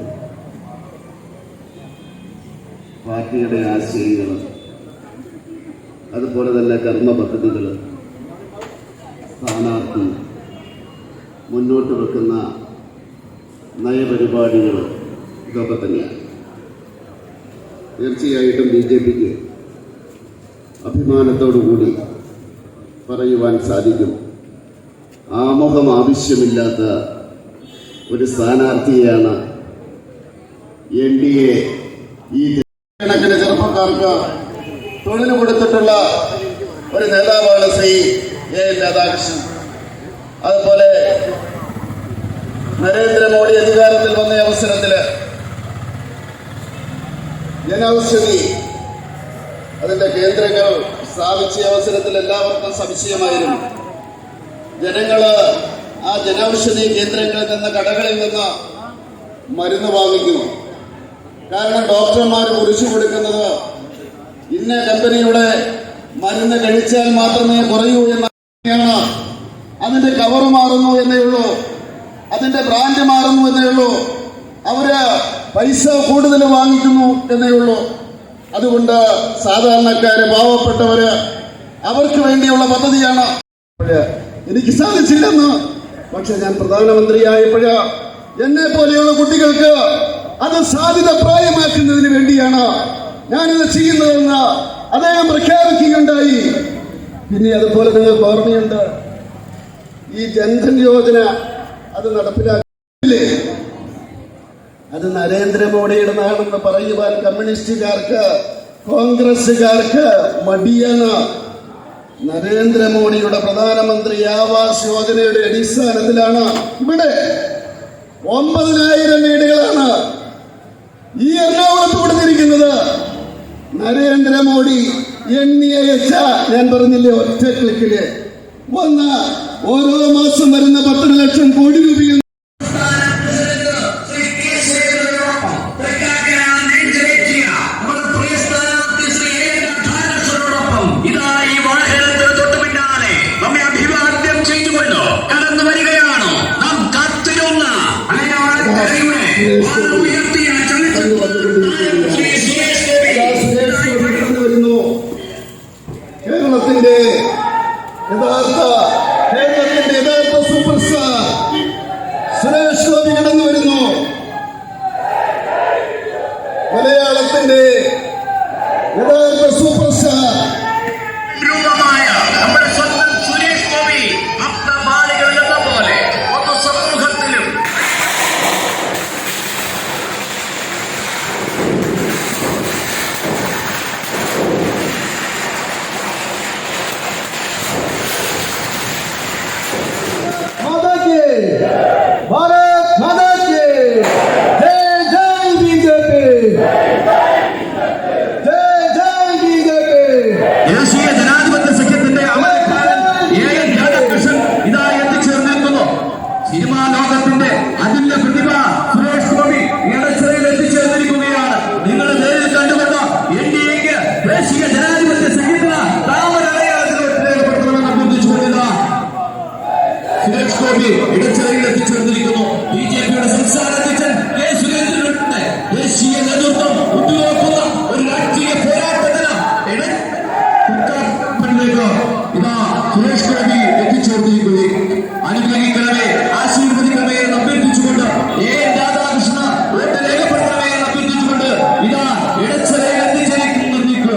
പാർട്ടിയുടെ ആശയങ്ങൾ, അതുപോലെ തന്നെ കർമ്മ പദ്ധതികൾ, സ്ഥാനാർത്ഥി, മുന്നോട്ട് വെക്കുന്ന നയപരിപാടികൾ, ഇതൊക്കെ തന്നെയാണ്. തീർച്ചയായിട്ടും BJPക്ക് അഭിമാനത്തോടുകൂടി പറയുവാൻ സാധിക്കും, ആമുഖം ആവശ്യമില്ലാത്ത ഒരു സ്ഥാനാർത്ഥിയെയാണ് NDA ഈ കണക്കിന് ചെറുപ്പക്കാർക്ക് തൊഴിൽ കൊടുത്തിട്ടുള്ള ഒരു നേതാവാണ് ശ്രീ എ രാധാകൃഷ്ണൻ. അതുപോലെ നരേന്ദ്രമോദി അധികാരത്തിൽ വന്ന അവസരത്തില് ജനൌഷധി അതിന്റെ കേന്ദ്രങ്ങൾ സ്ഥാപിച്ച അവസരത്തിൽ എല്ലാവർക്കും സംശയമായിരുന്നു. ജനങ്ങള് ആ ജനൌഷധി കേന്ദ്രങ്ങളിൽ നിന്ന്, കടകളിൽ നിന്ന് മരുന്ന് വാങ്ങിക്കുന്നു. കാരണം ഡോക്ടർമാർ കുറിച്ചു കൊടുക്കുന്നത് ഇന്ന കമ്പനിയുടെ മരുന്ന് കഴിച്ചാൽ മാത്രമേ കുറയൂ എന്നാണ്. അതിന്റെ കവർ മാറുന്നു എന്നേ ഉള്ളൂ, അതിന്റെ ബ്രാൻഡ് മാറുന്നു എന്നേ ഉള്ളൂ, അവര് പൈസ കൂടുതൽ വാങ്ങിക്കുന്നു എന്നേ ഉള്ളൂ. അതുകൊണ്ട് സാധാരണക്കാര്, പാവപ്പെട്ടവര്, അവർക്ക് വേണ്ടിയുള്ള പദ്ധതിയാണ്. എനിക്ക് സാധിച്ചില്ലെന്ന്, പക്ഷെ ഞാൻ പ്രധാനമന്ത്രിയായപ്പോഴ് എന്നെ പോലെയുള്ള കുട്ടികൾക്ക് അത് സാധ്യത പ്രായമാക്കുന്നതിന് വേണ്ടിയാണ് ഞാനിത് ചെയ്യുന്നതെന്ന് അദ്ദേഹം പ്രഖ്യാപിക്കുകയുണ്ടായി. പിന്നെ അതുപോലെ നിങ്ങൾക്ക് ഓർമ്മയുണ്ട്, ഈ ജൻധൻ യോജന അത് നടപ്പിലാക്കില്ലേ, അത് നരേന്ദ്രമോദിയുടെ നാടെന്ന് പറയുവാൻ കമ്മ്യൂണിസ്റ്റുകാർക്ക്, കോൺഗ്രസുകാർക്ക് മടിയാണ്. നരേന്ദ്രമോദിയുടെ പ്രധാനമന്ത്രി ആവാസ് യോജനയുടെ അടിസ്ഥാനത്തിലാണ് ഇവിടെ 9,000 വീടുകളാണ് ഈ എറണാകുളത്ത് കൊടുത്തിരിക്കുന്നത്. നരേന്ദ്രമോദി എണ്ണിയച്ച, ഞാൻ പറഞ്ഞില്ലേ, ഒറ്റ ക്ലിക്കില് വന്ന് ഓരോ മാസം വരുന്ന 10 ലക്ഷം കോടി രൂപയിൽ കേരളത്തിന്റെ യഥാർത്ഥ സൂപ്പർ സ്റ്റാർ സുരേഷ് ഗോപി കടന്നു വരുന്നു. മലയാളത്തിന്റെ യഥാർത്ഥ സൂപ്പർ സ്റ്റാർ നമ്മുടെ സ്വന്തം സുരേഷ് ഗോപി അപ്രമാണികൾ എന്ന പോലെ പൊതുസമൂഹത്തിലും भारत माता की जय जय बीजेपी, जय जय बीजेपी. ദേശീയ ജനാധിപത്യ സഖ്യത്തിന്റെ അമരക്കാരൻ എ.എൻ. രാധാകൃഷ്ണൻ ഇതാ എത്തിച്ചേർന്നിരിക്കുന്നു. സിനിമാ ലോകത്തിന്റെ അതുല്യ പ്രതിഭ സുരേഷ് ഗോപി ഇടച്ചിറയിൽ എത്തിച്ചേർന്നിരിക്കുകയാണ്. നിങ്ങൾ നേരിൽ കണ്ടുകൊണ്ട് എൻ.ഡി.എക്ക് ദേശീയ ജനാധിപത്യ സഖ്യത്തിന് താമരടയാളത്തിലോട്ട് രേഖപ്പെടുത്തണമെന്ന് അഭ്യർത്ഥിച്ചുകൊണ്ടിരുന്ന സുരേഷ് ഗോപി ഇടച്ചിറയിൽ എത്തിച്ചേർന്നിരിക്കുന്നു. ബിജെപിയുടെ സംസ്ഥാന അധ്യക്ഷൻ കെ സുരേന്ദ്രനുണ്ട്. ദേശീയ നേതൃത്വം ഉറ്റുനോക്കുന്ന ഒരു രാഷ്ട്രീയ പോരാട്ടത്തിന് ഇതാ സുരേഷ് ഗോപി എത്തിച്ചേർന്നിരിക്കുന്നു. അനുഗ്രഹിക്കണമേ, ആശീർവദിക്കണമേ എന്ന് അഭ്യർത്ഥിച്ചുകൊണ്ട്, എ.എൻ. രാധാകൃഷ്ണ വോട്ട് രേഖപ്പെടുത്തണമേ എന്ന് അഭ്യർത്ഥിച്ചുകൊണ്ട് ഇതാ ഇടച്ചിറയിൽ എത്തിച്ചേർന്നിരിക്കുക.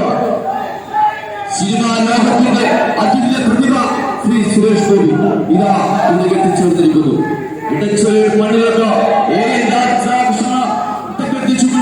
സിനിമാ ലോകത്തിന്റെ അതുല്യ പ്രതിഭ ശ്രീ സുരേഷ് ഗോപി ഇതാ ഇന്ന് എത്തിച്ചേർന്നിരിക്കുന്നു. ഇടച്ചിറയിൽ മണ്ണിലേക്ക് എ.എൻ. രാധാകൃഷ്ണ അഭ്യർത്ഥിച്ചുകൊണ്ട്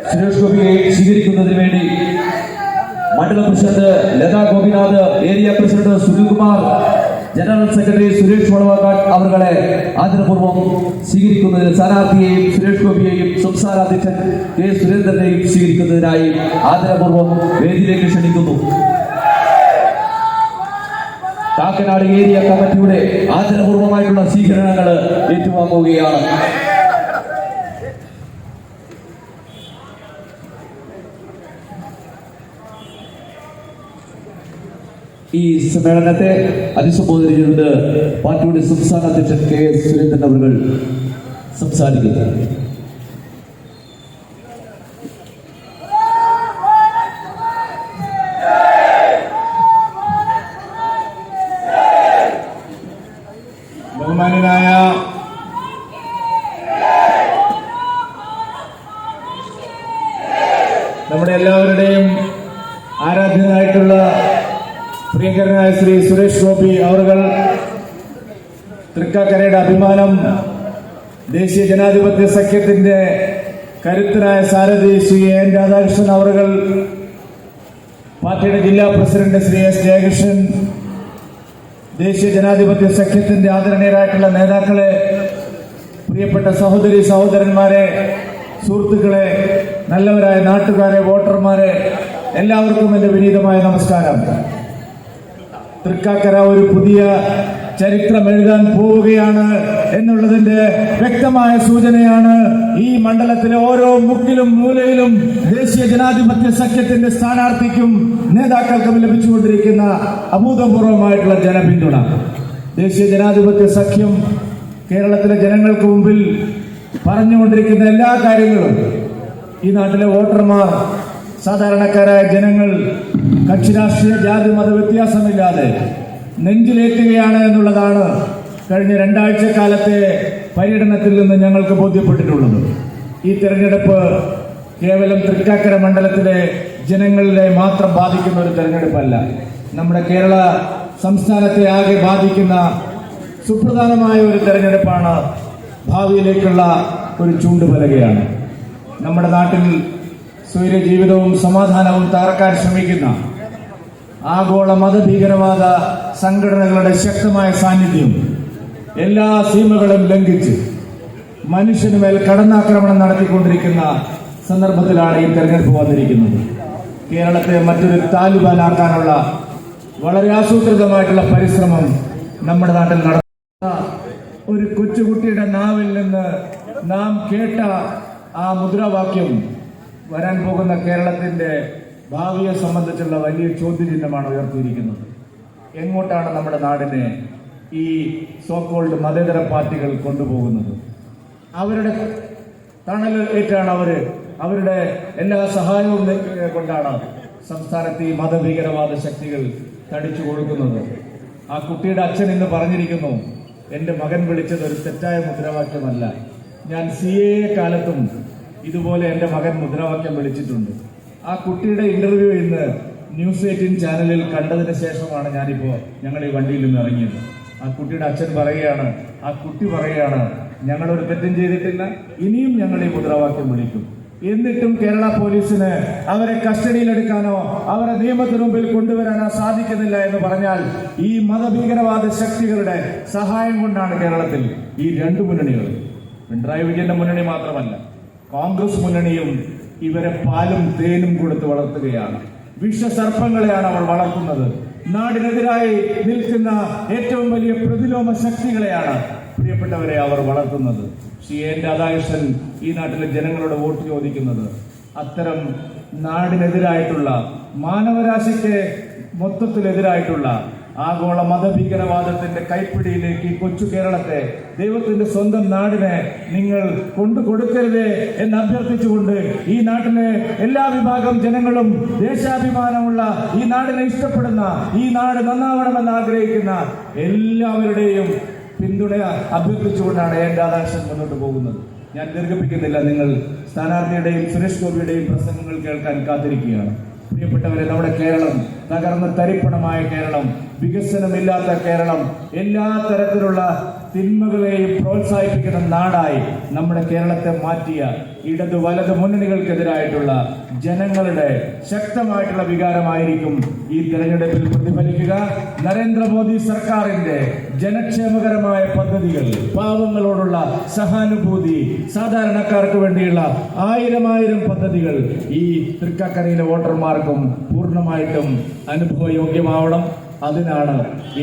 സുരേഷ് ഗോപിയെ സ്വീകരിക്കുന്നതിന് വേണ്ടി മണ്ഡലം president Latha Gopinath, area president Sunilkumar, general secretary Suresh Valavakkad അവരുടെ ആദരപൂർവ്വം സ്വീകരിക്കുന്നതിന് സ്ഥാനാർത്ഥിയെയും സുരേഷ് ഗോപിയെയും സംസ്ഥാന അധ്യക്ഷൻ കെ സുരേന്ദ്രനെയും സ്വീകരിക്കുന്നതിനായി ആദരപൂർവ്വം വേദിയിലേക്ക് ക്ഷണിക്കുന്നു. കാക്കനാട് ഏരിയ കമ്മിറ്റിയുടെ ആദരപൂർവ്വമായിട്ടുള്ള സ്വീകരണങ്ങൾ ഏറ്റുവാങ്ങുകയാണ്. ഈ സമ്മേളനത്തെ അഭിസംബോധന ചെയ്തത് പാർട്ടിയുടെ സംസ്ഥാന അധ്യക്ഷൻ കെ സുരേന്ദ്രൻ അവർ സംസാരിക്കുന്നത്. ബഹുമാന്യനായ നമ്മുടെ എല്ലാവരുടെയും ആരാധ്യനായിട്ടുള്ള പ്രിയങ്കരനായ ശ്രീ സുരേഷ് ഗോപി അവർ തൃക്കാക്കരയുടെ അഭിമാനം, ദേശീയ ജനാധിപത്യ സഖ്യത്തിന്റെ കരുത്തനായ സാരഥി ശ്രീ എൻ രാധാകൃഷ്ണൻ അവർ, പാർട്ടിയുടെ ജില്ലാ പ്രസിഡന്റ് ശ്രീ എസ് ജയകൃഷ്ണൻ, ദേശീയ ജനാധിപത്യ സഖ്യത്തിന്റെ ആദരണീയരായിട്ടുള്ള നേതാക്കളെ, പ്രിയപ്പെട്ട സഹോദരി സഹോദരന്മാരെ, സുഹൃത്തുക്കളെ, നല്ലവരായ നാട്ടുകാരെ, വോട്ടർമാരെ, എല്ലാവർക്കും എൻ്റെ വിനീതമായ നമസ്കാരം. തൃക്കാക്കര ഒരു പുതിയ ചരിത്രം എഴുതാൻ പോവുകയാണ് എന്നുള്ളതിന്റെ വ്യക്തമായ സൂചനയാണ് ഈ മണ്ഡലത്തിലെ ഓരോ മുക്കിലും മൂലയിലും ദേശീയ ജനാധിപത്യ സഖ്യത്തിന്റെ സ്ഥാനാർത്ഥിക്കും നേതാക്കൾക്കും ലഭിച്ചുകൊണ്ടിരിക്കുന്ന അഭൂതപൂർവമായിട്ടുള്ള ജനപിന്തുണ. ദേശീയ ജനാധിപത്യ സഖ്യം കേരളത്തിലെ ജനങ്ങൾക്ക് മുമ്പിൽ പറഞ്ഞുകൊണ്ടിരിക്കുന്ന എല്ലാ കാര്യങ്ങളും ഈ നാട്ടിലെ വോട്ടർമാർ, സാധാരണക്കാരായ ജനങ്ങൾ കക്ഷി രാഷ്ട്രീയ ജാതി മത വ്യത്യാസമില്ലാതെ നെഞ്ചിലേറ്റുകയാണ് എന്നുള്ളതാണ് കഴിഞ്ഞ 2 ആഴ്ചക്കാലത്തെ പര്യടനത്തിൽ നിന്ന് ഞങ്ങൾക്ക് ബോധ്യപ്പെട്ടിട്ടുള്ളത്. ഈ തെരഞ്ഞെടുപ്പ് കേവലം തൃക്കാക്കര മണ്ഡലത്തിലെ ജനങ്ങളെ മാത്രം ബാധിക്കുന്ന ഒരു തെരഞ്ഞെടുപ്പല്ല. നമ്മുടെ കേരള സംസ്ഥാനത്തെ ആകെ ബാധിക്കുന്ന സുപ്രധാനമായ ഒരു തെരഞ്ഞെടുപ്പാണ്. ഭാവിയിലേക്കുള്ള ഒരു ചൂണ്ടുപലകയാണ്. നമ്മുടെ നാട്ടിൽ സ്വൈര ജീവിതവും സമാധാനവും തകർക്കാൻ ശ്രമിക്കുന്ന ആഗോള മതഭീകരവാദ സംഘടനകളുടെ ശക്തമായ സാന്നിധ്യം എല്ലാ സീമകളും ലംഘിച്ച് മനുഷ്യനുമേൽ കടന്നാക്രമണം നടത്തിക്കൊണ്ടിരിക്കുന്ന സന്ദർഭത്തിലാണ് ഈ തെരഞ്ഞെടുപ്പ് വന്നിരിക്കുന്നത്. കേരളത്തെ മറ്റൊരു താലിബാനാക്കാനുള്ള വളരെ ആസൂത്രിതമായിട്ടുള്ള പരിശ്രമം നമ്മുടെ നാട്ടിൽ നടത്തുന്ന ഒരു കൊച്ചുകുട്ടിയുടെ നാവിൽ നിന്ന് നാം കേട്ട ആ മുദ്രാവാക്യം വരാൻ പോകുന്ന കേരളത്തിന്റെ ഭാവിയെ സംബന്ധിച്ചുള്ള വലിയ ചോദ്യചിഹ്നമാണ് ഉയർത്തിയിരിക്കുന്നത്. എങ്ങോട്ടാണ് നമ്മുടെ നാടിനെ ഈ സോക്കോൾഡ് മതേതര പാർട്ടികൾ കൊണ്ടുപോകുന്നത്? അവരുടെ തണൽ ഏറ്റാണ് അവരുടെ എല്ലാ സഹായവും കൊണ്ടാണ് സംസ്ഥാനത്ത് ഈ മതഭീകരവാദ ശക്തികൾ തടിച്ചു കൊടുക്കുന്നത്. ആ കുട്ടിയുടെ അച്ഛൻ ഇന്ന് പറഞ്ഞിരിക്കുന്നു, എൻ്റെ മകൻ വിളിച്ചത് ഒരു തെറ്റായ മുദ്രാവാക്യമല്ല. ഞാൻ CA കാലത്തും ഇതുപോലെ എൻ്റെ മകൻ മുദ്രാവാക്യം വിളിച്ചിട്ടുണ്ട്. ആ കുട്ടിയുടെ ഇന്റർവ്യൂ ഇന്ന് ന്യൂസ് 18 ചാനലിൽ കണ്ടതിന് ശേഷമാണ് ഞങ്ങൾ ഈ വണ്ടിയിൽ നിന്ന് ഇറങ്ങിയത്. ആ കുട്ടിയുടെ അച്ഛൻ പറയുകയാണ്, ആ കുട്ടി പറയുകയാണ്, ഞങ്ങളൊരു തെറ്റും ചെയ്തിട്ടില്ല, ഇനിയും ഞങ്ങൾ ഈ മുദ്രാവാക്യം വിളിക്കും. എന്നിട്ടും കേരള പോലീസിന് അവരെ കസ്റ്റഡിയിലെടുക്കാനോ അവരെ നിയമത്തിന് മുമ്പിൽ കൊണ്ടുവരാനോ സാധിക്കുന്നില്ല എന്ന് പറഞ്ഞാൽ ഈ മതഭീകരവാദ ശക്തികളുടെ സഹായം കൊണ്ടാണ് കേരളത്തിൽ ഈ 2 മുന്നണികൾ, പിണറായി വിജയന്റെ മുന്നണി മാത്രമല്ല കോൺഗ്രസ് മുന്നണിയും ഇവരെ പാലും തേനും കൊടുത്ത് വളർത്തുകയാണ്. വിഷസർപ്പങ്ങളെയാണ് അവർ വളർത്തുന്നത്. നാടിനെതിരായി നിൽക്കുന്ന ഏറ്റവും വലിയ പ്രതിലോമ ശക്തികളെയാണ് പ്രിയപ്പെട്ടവരെ അവർ വളർത്തുന്നത്. ശ്രീ എൻ രാധാകൃഷ്ണൻ ഈ നാട്ടിലെ ജനങ്ങളോട് വോട്ട് ചോദിക്കുന്നത് അത്തരം നാടിനെതിരായിട്ടുള്ള, മാനവരാശിക്ക് മൊത്തത്തിലെതിരായിട്ടുള്ള ആഗോള മതഭീകരവാദത്തിന്റെ കൈപ്പിടിയിലേക്ക് ഈ കൊച്ചു കേരളത്തെ, ദൈവത്തിന്റെ സ്വന്തം നാടിനെ നിങ്ങൾ കൊണ്ടുകൊടുക്കരുതേ എന്ന് അഭ്യർത്ഥിച്ചുകൊണ്ട് ഈ നാട്ടിലെ എല്ലാ വിഭാഗം ജനങ്ങളും ദേശാഭിമാനമുള്ള ഈ നാടിനെ ഇഷ്ടപ്പെടുന്ന, ഈ നാട് നന്നാവണമെന്ന് ആഗ്രഹിക്കുന്ന എല്ലാവരുടെയും പിന്തുണ അഭ്യർത്ഥിച്ചുകൊണ്ടാണ് എൻ രാധാകൃഷ്ണൻ മുന്നോട്ട് പോകുന്നത്. ഞാൻ ദീർഘിപ്പിക്കുന്നില്ല. നിങ്ങൾ സ്ഥാനാർത്ഥിയുടെയും സുരേഷ് ഗോപിയുടെയും പ്രസംഗങ്ങൾ കേൾക്കാൻ കാത്തിരിക്കുകയാണ്. പ്രിയപ്പെട്ടവരെ, നമ്മുടെ കേരളം തകർന്ന് തരിപ്പണമായ കേരളം, വികസനമില്ലാത്ത കേരളം, എല്ലാ തരത്തിലുള്ള തിന്മകളെയും പ്രോത്സാഹിപ്പിക്കുന്ന നാടായി നമ്മുടെ കേരളത്തെ മാറ്റിയ ഇടത് വലത് മുന്നണികൾക്കെതിരായിട്ടുള്ള ജനങ്ങളുടെ ശക്തമായിട്ടുള്ള വികാരമായിരിക്കും ഈ തെരഞ്ഞെടുപ്പിൽ പ്രതിഫലിക്കുക. നരേന്ദ്രമോദി സർക്കാരിന്റെ ജനക്ഷേമകരമായ പദ്ധതികൾ, പാവങ്ങളോടുള്ള സഹാനുഭൂതി, സാധാരണക്കാർക്ക് വേണ്ടിയുള്ള ആയിരം പദ്ധതികൾ ഈ തൃക്കാക്കരയിലെ വോട്ടർമാർക്കും പൂർണ്ണമായിട്ടും അനുഭവയോഗ്യമാവണം. അതിനാണ്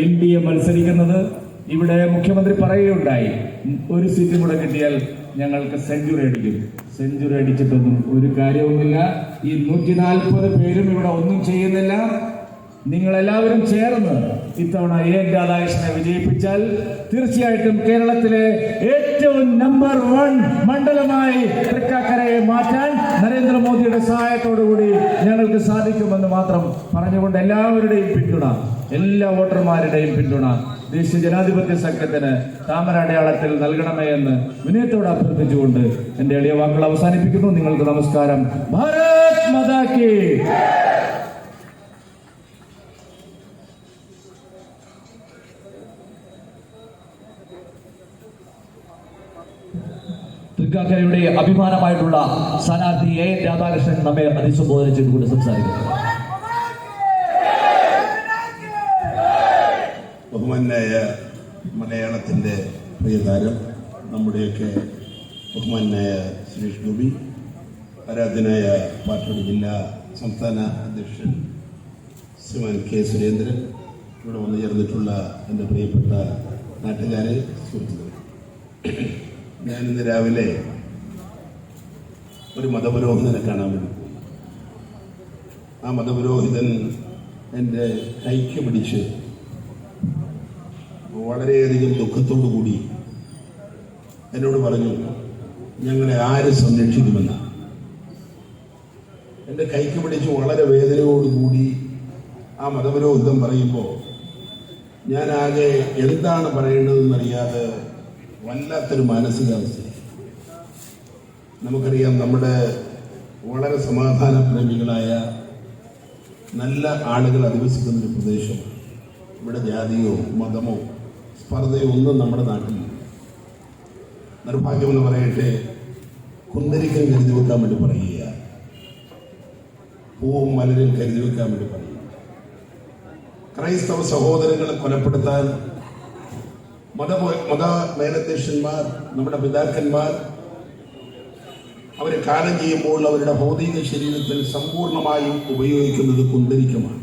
NDA മത്സരിക്കുന്നത്. ഇവിടെ മുഖ്യമന്ത്രി പറയുകയുണ്ടായി, ഒരു സീറ്റും കൂടെ കിട്ടിയാൽ ഞങ്ങൾക്ക് സെഞ്ചുറി അടിക്കും. സെഞ്ചുറി അടിച്ചിട്ടൊന്നും ഒരു കാര്യവുമില്ല. ഈ 140 പേരും ഇവിടെ ഒന്നും ചെയ്യുന്നില്ല. നിങ്ങളെല്ലാവരും ചേർന്ന് ഇത്തവണ AN രാധാകൃഷ്ണനെ വിജയിപ്പിച്ചാൽ തീർച്ചയായിട്ടും കേരളത്തിലെ ഏറ്റവും നമ്പർ 1 മണ്ഡലമായി തൃക്കാക്കരയെ മാറ്റാൻ നരേന്ദ്രമോദിയുടെ സഹായത്തോടുകൂടി ഞങ്ങൾക്ക് സാധിക്കുമെന്ന് മാത്രം പറഞ്ഞുകൊണ്ട് എല്ലാവരുടെയും പിന്തുണ, എല്ലാ വോട്ടർമാരുടെയും പിന്തുണ ദേശീയ ജനാധിപത്യ സഖ്യത്തിന് താമര അടയാളത്തിൽ നൽകണമേ എന്ന് വിനയത്തോട് അഭ്യർത്ഥിച്ചുകൊണ്ട് എന്റെ എളിയ വാക്കുകൾ അവസാനിപ്പിക്കുന്നു. നിങ്ങൾക്ക് നമസ്കാരം. ഭാരത് മാതാ കി. തൃക്കാക്കരയുടെ അഭിമാനമായിട്ടുള്ള സ്ഥാനാർത്ഥി AN രാധാകൃഷ്ണൻ നമ്മെ അഭിസംബോധന ചെയ്തുകൊണ്ട് സംസാരിക്കുന്നു. ബഹുമാനായ മലയാളത്തിൻ്റെ പ്രിയതാരം, നമ്മുടെയൊക്കെ ബഹുമാനായ സുരേഷ് ഗോപി, ആരാധനായ പാർട്ടിയുടെ ജില്ലാ സംസ്ഥാന അധ്യക്ഷൻ ശ്രീമാൻ K. സുരേന്ദ്രൻ, ഇവിടെ വന്നു ചേർന്നിട്ടുള്ള എൻ്റെ പ്രിയപ്പെട്ട നാട്ടുകാരെ, സുഹൃത്തുക്കളെ, ഞാനിന്ന് രാവിലെ ഒരു മതപുരോഹിതനെ കാണാൻ വേണ്ടി പോയി. ആ മതപുരോഹിതൻ എൻ്റെ കൈക്ക് പിടിച്ച് വളരെയധികം ദുഃഖത്തോടു കൂടി എന്നോട് പറഞ്ഞു, ഞങ്ങളെ ആര് സംരക്ഷിക്കുമെന്ന്. എൻ്റെ കൈക്ക് പിടിച്ച് വളരെ വേദനയോടുകൂടി ആ മതപുരോഹിതം പറയുമ്പോൾ ഞാനാകെ എന്താണ് പറയേണ്ടതെന്നറിയാതെ വല്ലാത്തൊരു മാനസികാവസ്ഥ. നമുക്കറിയാം, നമ്മുടെ വളരെ സമാധാന പ്രേമികളായ നല്ല ആളുകൾ അധിവസിക്കുന്നൊരു പ്രദേശം. ഇവിടെ ജാതിയോ മതമോ സ്പർദ്ധയോ ഒന്നും നമ്മുടെ നാട്ടിലില്ല. നിർഭാഗ്യമെന്ന് പറയട്ടെ, കുന്തിരിക്കം കരുതി വെക്കാൻ വേണ്ടി പറയുക, പൂവും മലരും കരുതി വെക്കാൻ വേണ്ടി പറയുക. ക്രൈസ്തവ സഹോദരങ്ങളെ കൊലപ്പെടുത്താൻ മത മേലധ്യക്ഷന്മാർ, നമ്മുടെ പിതാക്കന്മാർ, അവർ കാലം ചെയ്യുമ്പോൾ അവരുടെ ഭൗതിക ശരീരത്തിൽ സമ്പൂർണമായും ഉപയോഗിക്കുന്നത് കുന്തിരിക്കമാണ്.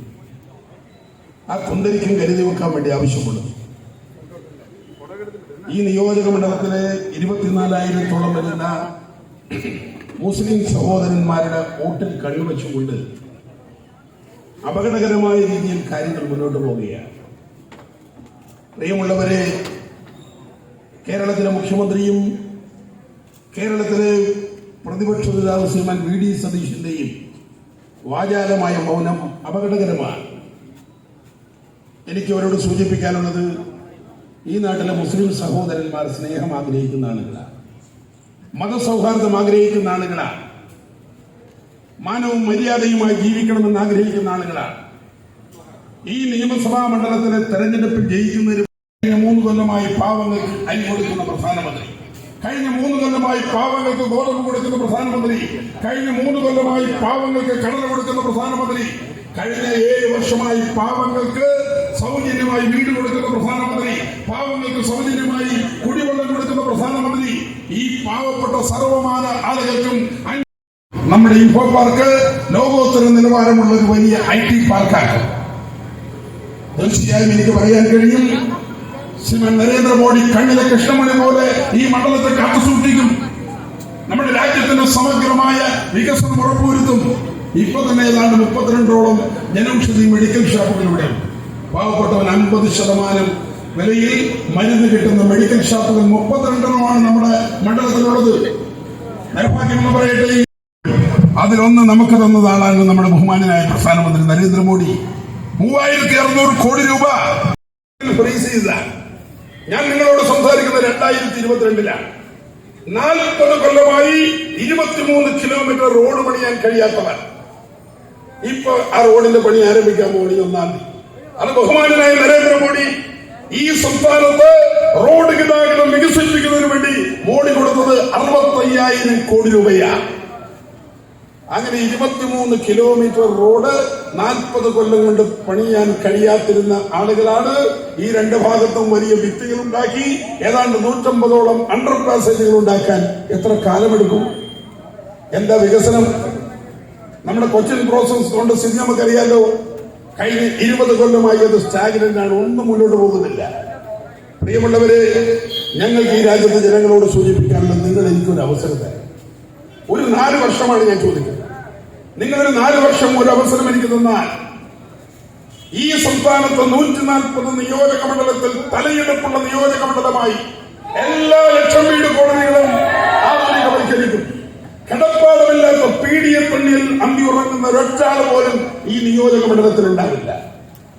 ആ കുന്തിരിക്കം കരുതി വെക്കാൻ വേണ്ടി ആവശ്യപ്പെടുന്നു. ഈ നിയോജക മണ്ഡലത്തിലെ 24,000-ഓളം വരുന്ന മുസ്ലിം സഹോദരന്മാരുടെ വോട്ടിൽ കണ്ണുവെച്ചുകൊണ്ട് അപകടകരമായ രീതിയിൽ കാര്യങ്ങൾ മുന്നോട്ട് പോവുകയാണ്. പ്രിയമുള്ളവരെ, കേരളത്തിലെ മുഖ്യമന്ത്രിയും കേരളത്തിലെ പ്രതിപക്ഷ നേതാവ് ശ്രീമാൻ VD സതീശന്റെയും വാചാലമായ മൗനം അപകടകരമാണ്. എനിക്ക് അവരോട് സൂചിപ്പിക്കാനുള്ളത്, ഈ നാട്ടിലെ മുസ്ലിം സഹോദരന്മാർ സ്നേഹം ആഗ്രഹിക്കുന്ന ആളുകളാണ്, മതസൗഹാർദ്ദം ആഗ്രഹിക്കുന്ന ആളുകളാണ്, മാനവും മര്യാദയുമായി ജീവിക്കണമെന്ന് ആഗ്രഹിക്കുന്ന ആളുകളാണ്. ഈ നിയമസഭാ മണ്ഡലത്തിലെ തെരഞ്ഞെടുപ്പിൽ ജയിക്കുന്നതിന് കഴിഞ്ഞ 3 കൊല്ലമായി പാവങ്ങൾക്ക് അരി കൊടുക്കുന്ന പ്രധാനമന്ത്രി, കഴിഞ്ഞ 3 കൊല്ലമായി പാവങ്ങൾക്ക് ഗോതമ്പ് കൊടുക്കുന്ന പ്രധാനമന്ത്രി, കഴിഞ്ഞ 3 കൊല്ലമായി പാവങ്ങൾക്ക് കടല കൊടുക്കുന്ന പ്രധാനമന്ത്രി, കഴിഞ്ഞ 7 വർഷമായി പാവങ്ങൾക്ക് സൗജന്യമായി വീട് കൊടുക്കുന്ന പ്രധാനമന്ത്രി, പാവങ്ങൾക്ക് സൗജന്യമായി കുടിവെള്ളം കൊടുക്കുന്ന പ്രധാനമന്ത്രി. ഈ പാവപ്പെട്ട സർവമാന ആളുകൾക്കും നമ്മുടെ ഇൻഫോ പാർക്ക് ലോകോത്തര നിലവാരമുള്ള ഒരു വലിയ IT പാർക്കാണ്. തീർച്ചയായും എനിക്ക് പറയാൻ കഴിയും, ശ്രീമാൻ നരേന്ദ്രമോദി കണ്ണിലെ കൃഷ്ണമണി പോലെ ഈ മണ്ഡലത്തെ കാത്തുസൂക്ഷിക്കും. നമ്മുടെ രാജ്യത്തിന്റെ സമഗ്രമായ വികസനം ഉറപ്പുവരുത്തും. ഇപ്പൊ തന്നെ ഏതാണ്ട് 32ഓളം ജനൌഷധി മെഡിക്കൽ ഷോപ്പുകൾ ഇവിടെ. പാവപ്പെട്ടവൻ 50% വിലയിൽ മരുന്ന് കിട്ടുന്ന മെഡിക്കൽ ഷോപ്പുകൾ 32 നമ്മുടെ മണ്ഡലത്തിലുള്ളത്. നിർഭാഗ്യമെന്ന് പറയട്ടെ, അതിലൊന്ന് നമുക്ക് തന്നതാണ് നമ്മുടെ ബഹുമാനായ പ്രധാനമന്ത്രി നരേന്ദ്രമോദി. 3600 കോടി രൂപ ഫ്രീസ് ചെയ്ത. ഞാൻ നിങ്ങളോട് സംസാരിക്കുന്നത് 2022-ലാണ്. 40 കൊല്ലമായി 23 കിലോമീറ്റർ റോഡ് പണിയാൻ കഴിയാത്തവർ ഇപ്പൊ ആ റോഡിന്റെ പണി ആരംഭിക്കാൻ പോകുന്നത് 1-ാം തീയതി. അത് ബഹുമാനായ നരേന്ദ്രമോദി ഈ സംസ്ഥാനത്ത് റോഡ് ഗതാഗതം വികസിപ്പിക്കുന്നതിന് വേണ്ടി മോഡി കൊടുത്തത് 65,000 കോടി രൂപയാണ്. അങ്ങനെ 23 കിലോമീറ്റർ റോഡ് 40 കൊല്ലം കൊണ്ട് പണിയാൻ കഴിയാത്തിരുന്ന ആളുകളാണ് ഈ രണ്ട് ഭാഗത്തും വലിയ ഭിത്തികൾ ഉണ്ടാക്കി ഏതാണ്ട് 150ഓളം അണ്ടർ പാസേജുകൾ ഉണ്ടാക്കാൻ എത്ര കാലമെടുക്കും? എന്താ വികസനം? നമ്മുടെ കൊച്ചിൻ പ്രോസസ് കൊണ്ട് സ്ഥിതി നമുക്കറിയാലോ. കഴിഞ്ഞ 20 കൊല്ലമായി അത് സ്റ്റാഗ്നന്റ് ആണ്, ഒന്നും മുന്നോട്ട് പോകുന്നില്ല. പ്രിയമുള്ളവരെ, ഞങ്ങൾക്ക് ഈ രാജ്യത്തെ ജനങ്ങളോട് സൂചിപ്പിക്കാനുള്ള നിങ്ങൾ എനിക്കൊരു അവസരം തരാം. ഒരു 4 വർഷമാണ് ഞാൻ ചോദിക്കുന്നത്. നിങ്ങളൊരു 4 വർഷം ഒരു അവസരം എനിക്ക് തന്നാൽ ഈ സംസ്ഥാനത്ത് 140 നിയോജക മണ്ഡലത്തിൽ തലയെടുപ്പുള്ള നിയോജക മണ്ഡലമായി എല്ലാ ലക്ഷം വീട് കോളനികളും ആധുനികവൽക്കരിക്കും. കിടപ്പാടമില്ലാത്ത പീഡിയപ്പള്ളിയിൽ അന്തി ഉറങ്ങുന്ന ഒരൊറ്റാൾ പോലും ഈ നിയോജക മണ്ഡലത്തിൽ ഉണ്ടാവില്ല.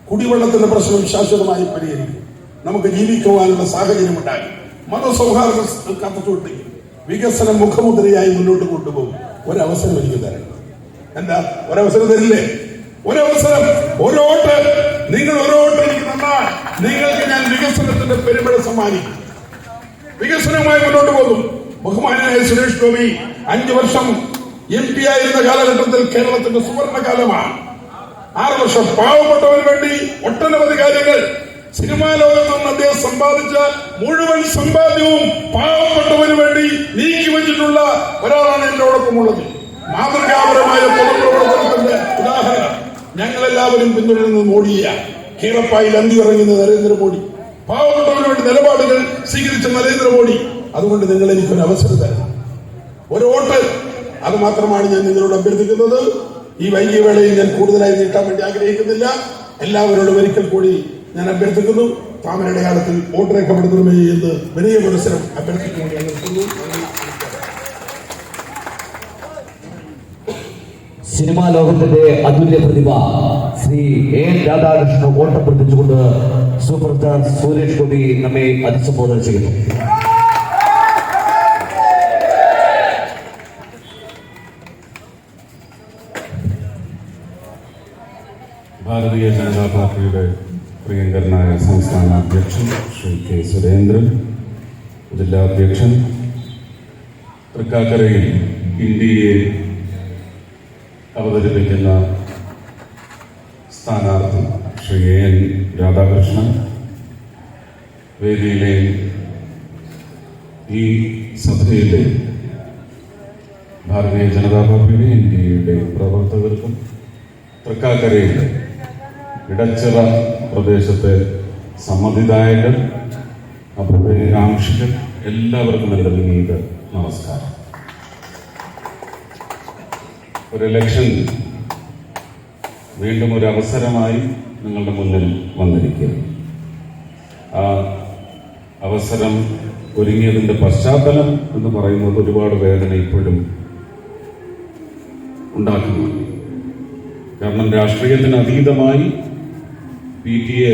കുടിവെള്ളത്തിന്റെ പ്രശ്നം ശാശ്വതമായി പരിഹരിക്കും. നമുക്ക് ജീവിക്കുവാനുള്ള സാഹചര്യം ഉണ്ടാകും. മതസൗഹാർദ്ദം കാത്തുസൂക്ഷിക്കും. വികസനം മുഖമുദ്രയായി മുന്നോട്ട് കൊണ്ടുപോകും. ഒരവസരം എനിക്ക് തരണം. എന്താ ഒരവസരം തരില്ലേ? ഒരവസരം, ഒരോട്ട്. നിങ്ങൾ ഒരോട്ട് എനിക്ക് തന്നാൽ നിങ്ങൾക്ക് ഞാൻ വികസനത്തിന്റെ പെരുമഴ സമ്മാനിക്കും. വികസനവുമായി മുന്നോട്ട് പോകും. ബഹുമാനായ സുരേഷ് ഗോപി 5 വർഷം MP ആയിരുന്ന കാലഘട്ടത്തിൽ കേരളത്തിന്റെ സുവർണകാലമാണ്. 6 വർഷം പാവപ്പെട്ടവന് വേണ്ടി ഒട്ടനവധി കാര്യങ്ങൾ. സിനിമാ ലോകത്ത് നിന്ന് അദ്ദേഹം സമ്പാദിച്ച മുഴുവൻ സമ്പാദ്യവും പാവപ്പെട്ടവന് വേണ്ടി നീക്കിവെച്ചിട്ടുള്ള ഒരാളാണ് എന്നോടൊപ്പമുള്ളത്. മാതൃകാപരമായ പൊതുപ്രവർത്തനത്തിന്റെ ഉദാഹരണം ഞങ്ങളെല്ലാവരും പിന്തുടരുന്നത് മോഡിയാണ്. കീറപ്പായിൽ അന്തി ഇറങ്ങുന്ന നരേന്ദ്രമോദി, പാവപ്പെട്ടവന് വേണ്ടി നിലപാടുകൾ സ്വീകരിച്ച നരേന്ദ്രമോദി. അതുകൊണ്ട് നിങ്ങൾ എനിക്കൊരു അവസരം തരണം, ഒരു വോട്ട്. അത് മാത്രമാണ് ഞാൻ നിങ്ങളോട് അഭ്യർത്ഥിക്കുന്നത്. ഈ വൈകിയ വേളയിൽ ഞാൻ കൂടുതലായി നീട്ടാൻ വേണ്ടി ആഗ്രഹിക്കുന്നില്ല. എല്ലാവരോടും ഒരിക്കൽ കൂടി ഞാൻ അഭ്യർത്ഥിക്കുന്നു, താമരയുടെ കാലത്തിൽ വോട്ട് രേഖപ്പെടുത്തണമേ എന്ന് വലിയ പുരസ്സരം അഭ്യർത്ഥിച്ചുകൊണ്ട് ഞാൻ നിർത്തുന്നു. സിനിമാ ലോകത്തിന്റെ അതുല്യ പ്രതിഭ ശ്രീ എൻ രാധാകൃഷ്ണൻ ഓട്ടപ്പെടുത്തിച്ചുകൊണ്ട് സൂപ്പർ സ്റ്റാർ സുരേഷ് ഗോപി നമ്മെ അഭിസംബോധന ചെയ്യുന്നു. ഭാരതീയ ജനതാ പാർട്ടിയുടെ പ്രിയങ്കരനായ സംസ്ഥാന അധ്യക്ഷൻ ശ്രീ കെ സുരേന്ദ്രൻ, ജില്ലാ അധ്യക്ഷൻ, തൃക്കാക്കരയിൽ ഇന്ത്യയെ അവതരിപ്പിക്കുന്ന സ്ഥാനാർത്ഥി ശ്രീ എൻ രാധാകൃഷ്ണൻ, വേദിയിലെ ഈ സഭയിലെ ഭാരതീയ ജനതാ പാർട്ടിയുടെ ഇന്ത്യയുടെ പ്രവർത്തകർക്കും തൃക്കാക്കരയിലെ ഇടച്ചിറ പ്രദേശത്തെ സമ്മതിദായകർ, അഭ്യുദയകാംക്ഷികൾ എല്ലാവർക്കും എൻ്റെ വിനീത നമസ്കാരം. ഒരു ഇലക്ഷൻ വീണ്ടും ഒരു അവസരമായി നിങ്ങളുടെ മുന്നിൽ വന്നിരിക്കുന്നു. ആ അവസരം ഒരുങ്ങിയതിൻ്റെ പശ്ചാത്തലം എന്ന് പറയുന്നത് ഒരുപാട് വേദന ഇപ്പോഴും ഉണ്ടാക്കുന്നു. കാരണം രാഷ്ട്രീയത്തിന് അതീതമായി PTA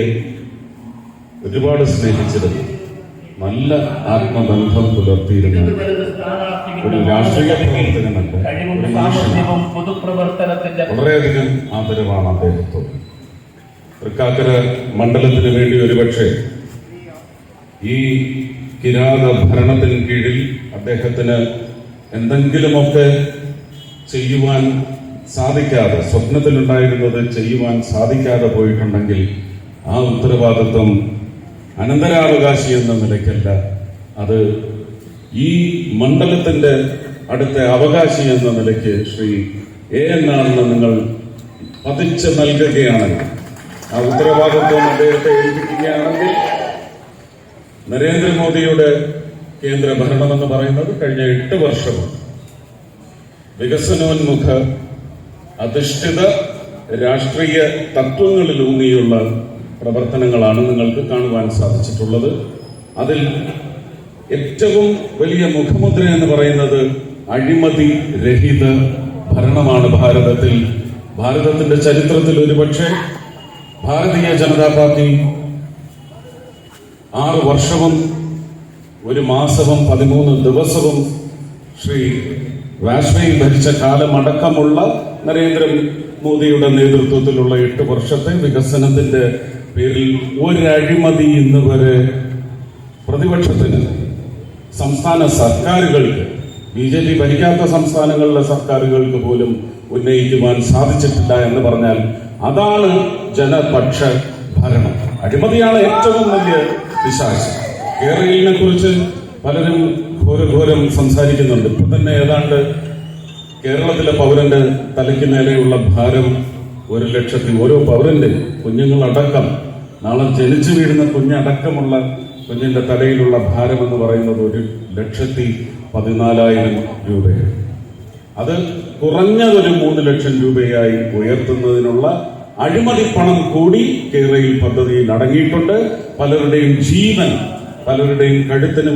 ഒരുപാട് സ്നേഹിച്ചിരുന്നു, നല്ല ആത്മബന്ധം പുലർത്തിയിരുന്ന ഒരു രാഷ്ട്രീയ പ്രവർത്തകനല്ല, ഒരു മനുഷ്യൻ. വളരെയധികം ആദരവാണ് അദ്ദേഹത്തോട്. തൃക്കാക്കര മണ്ഡലത്തിന് വേണ്ടി ഒരുപക്ഷെ ഈ കിരാത ഭരണത്തിന് കീഴിൽ അദ്ദേഹത്തിന് എന്തെങ്കിലുമൊക്കെ ചെയ്യുവാൻ സാധിക്കാതെ, സ്വപ്നത്തിലുണ്ടായിരുന്നത് ചെയ്യുവാൻ സാധിക്കാതെ പോയിട്ടുണ്ടെങ്കിൽ ആ ഉത്തരവാദിത്വം അനന്തരാവകാശി എന്ന നിലയ്ക്കല്ല, അത് ഈ മണ്ഡലത്തിന്റെ അടുത്ത അവകാശി എന്ന നിലയ്ക്ക് ശ്രീ AN ആണെന്ന് നിങ്ങൾ പതിച്ച് നൽകുകയാണെങ്കിൽ, ആ ഉത്തരവാദിത്വം അദ്ദേഹത്തെ ഏൽപ്പിക്കുകയാണെങ്കിൽ, നരേന്ദ്രമോദിയുടെ കേന്ദ്ര ഭരണമെന്ന് പറയുന്നത് കഴിഞ്ഞ 8 വർഷവും വികസനോന്മുഖ അധിഷ്ഠിത രാഷ്ട്രീയ തത്വങ്ങളിലൂന്നിയുള്ള പ്രവർത്തനങ്ങളാണ് നിങ്ങൾക്ക് കാണുവാൻ സാധിച്ചിട്ടുള്ളത്. അതിൽ ഏറ്റവും വലിയ മുഖമുദ്ര എന്ന് പറയുന്നത് അഴിമതി രഹിത ഭരണമാണ് ഭാരതത്തിൽ. ഭാരതത്തിന്റെ ചരിത്രത്തിൽ ഒരുപക്ഷെ ഭാരതീയ ജനതാ പാർട്ടി 6 വർഷവും 1 മാസവും 13 ദിവസവും ശ്രീ വാജ്പേയി ഭരിച്ച കാലമടക്കമുള്ള നരേന്ദ്രമോദിയുടെ നേതൃത്വത്തിലുള്ള 8 വർഷത്തെ വികസനത്തിന്റെ പേരിൽ ഒരഴിമതി ഇന്ന് വരെ പ്രതിപക്ഷത്തിന്, സംസ്ഥാന സർക്കാരുകൾക്ക്, BJP ഭരിക്കാത്ത സംസ്ഥാനങ്ങളിലെ സർക്കാരുകൾക്ക് പോലും ഉന്നയിക്കുവാൻ സാധിച്ചിട്ടില്ല എന്ന് പറഞ്ഞാൽ അതാണ് ജനപക്ഷ ഭരണം. അഴിമതിയാണ് ഏറ്റവും വലിയ പിശാച്. കേരളീയനെ കുറിച്ച് പലരും ഘോരഘോരം സംസാരിക്കുന്നുണ്ട്. ഇപ്പൊ തന്നെ ഏതാണ്ട് കേരളത്തിലെ പൗരന്റെ തലയ്ക്ക് നേരെയുള്ള ഭാരം 1,00,000 ഓരോ പൗരന്റെ കുഞ്ഞുങ്ങളടക്കം, നാളെ ജനിച്ചു വീഴുന്ന കുഞ്ഞടക്കമുള്ള കുഞ്ഞിന്റെ തലയിലുള്ള ഭാരം എന്ന് പറയുന്നത് 1,14,000 രൂപയാണ്. അത് കുറഞ്ഞതൊരു 3 ലക്ഷം രൂപയായി ഉയർത്തുന്നതിനുള്ള അഴിമതി പണം കൂടി കേരളയിൽ പദ്ധതിയിൽ അടങ്ങിയിട്ടുണ്ട്. പലരുടെയും ജീവൻ, പലരുടെയും കഴുത്തിന്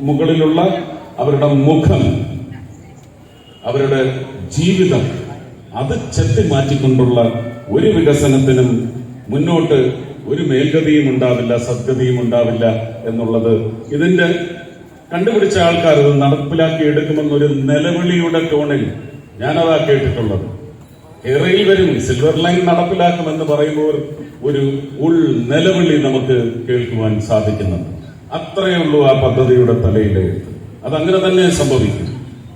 മുകളിലുള്ള അവരുടെ മുഖം, അവരുടെ ജീവിതം, അത് ചെത്തി മാറ്റിക്കൊണ്ടുള്ള ഒരു വികസനത്തിനും മുന്നോട്ട് ഒരു മേൽഗതിയും ഉണ്ടാവില്ല, സദ്ഗതിയും ഉണ്ടാവില്ല എന്നുള്ളത് ഇതിന്റെ കണ്ടുപിടിച്ച ആൾക്കാർ ഇത് നടപ്പിലാക്കി എടുക്കുമെന്നൊരു നിലവിളിയുടെ ടോണിൽ ഞാനതാ കേട്ടിട്ടുള്ളത്. കേരളയിൽ വരും, സിൽവർ ലൈൻ നടപ്പിലാക്കുമെന്ന് പറയുമ്പോൾ ഒരു നിലവിളി നമുക്ക് കേൾക്കുവാൻ സാധിക്കുന്നുണ്ട്. അത്രയേ ഉള്ളൂ ആ പദ്ധതിയുടെ തലയിലെ. അതങ്ങനെ തന്നെ സംഭവിക്കും.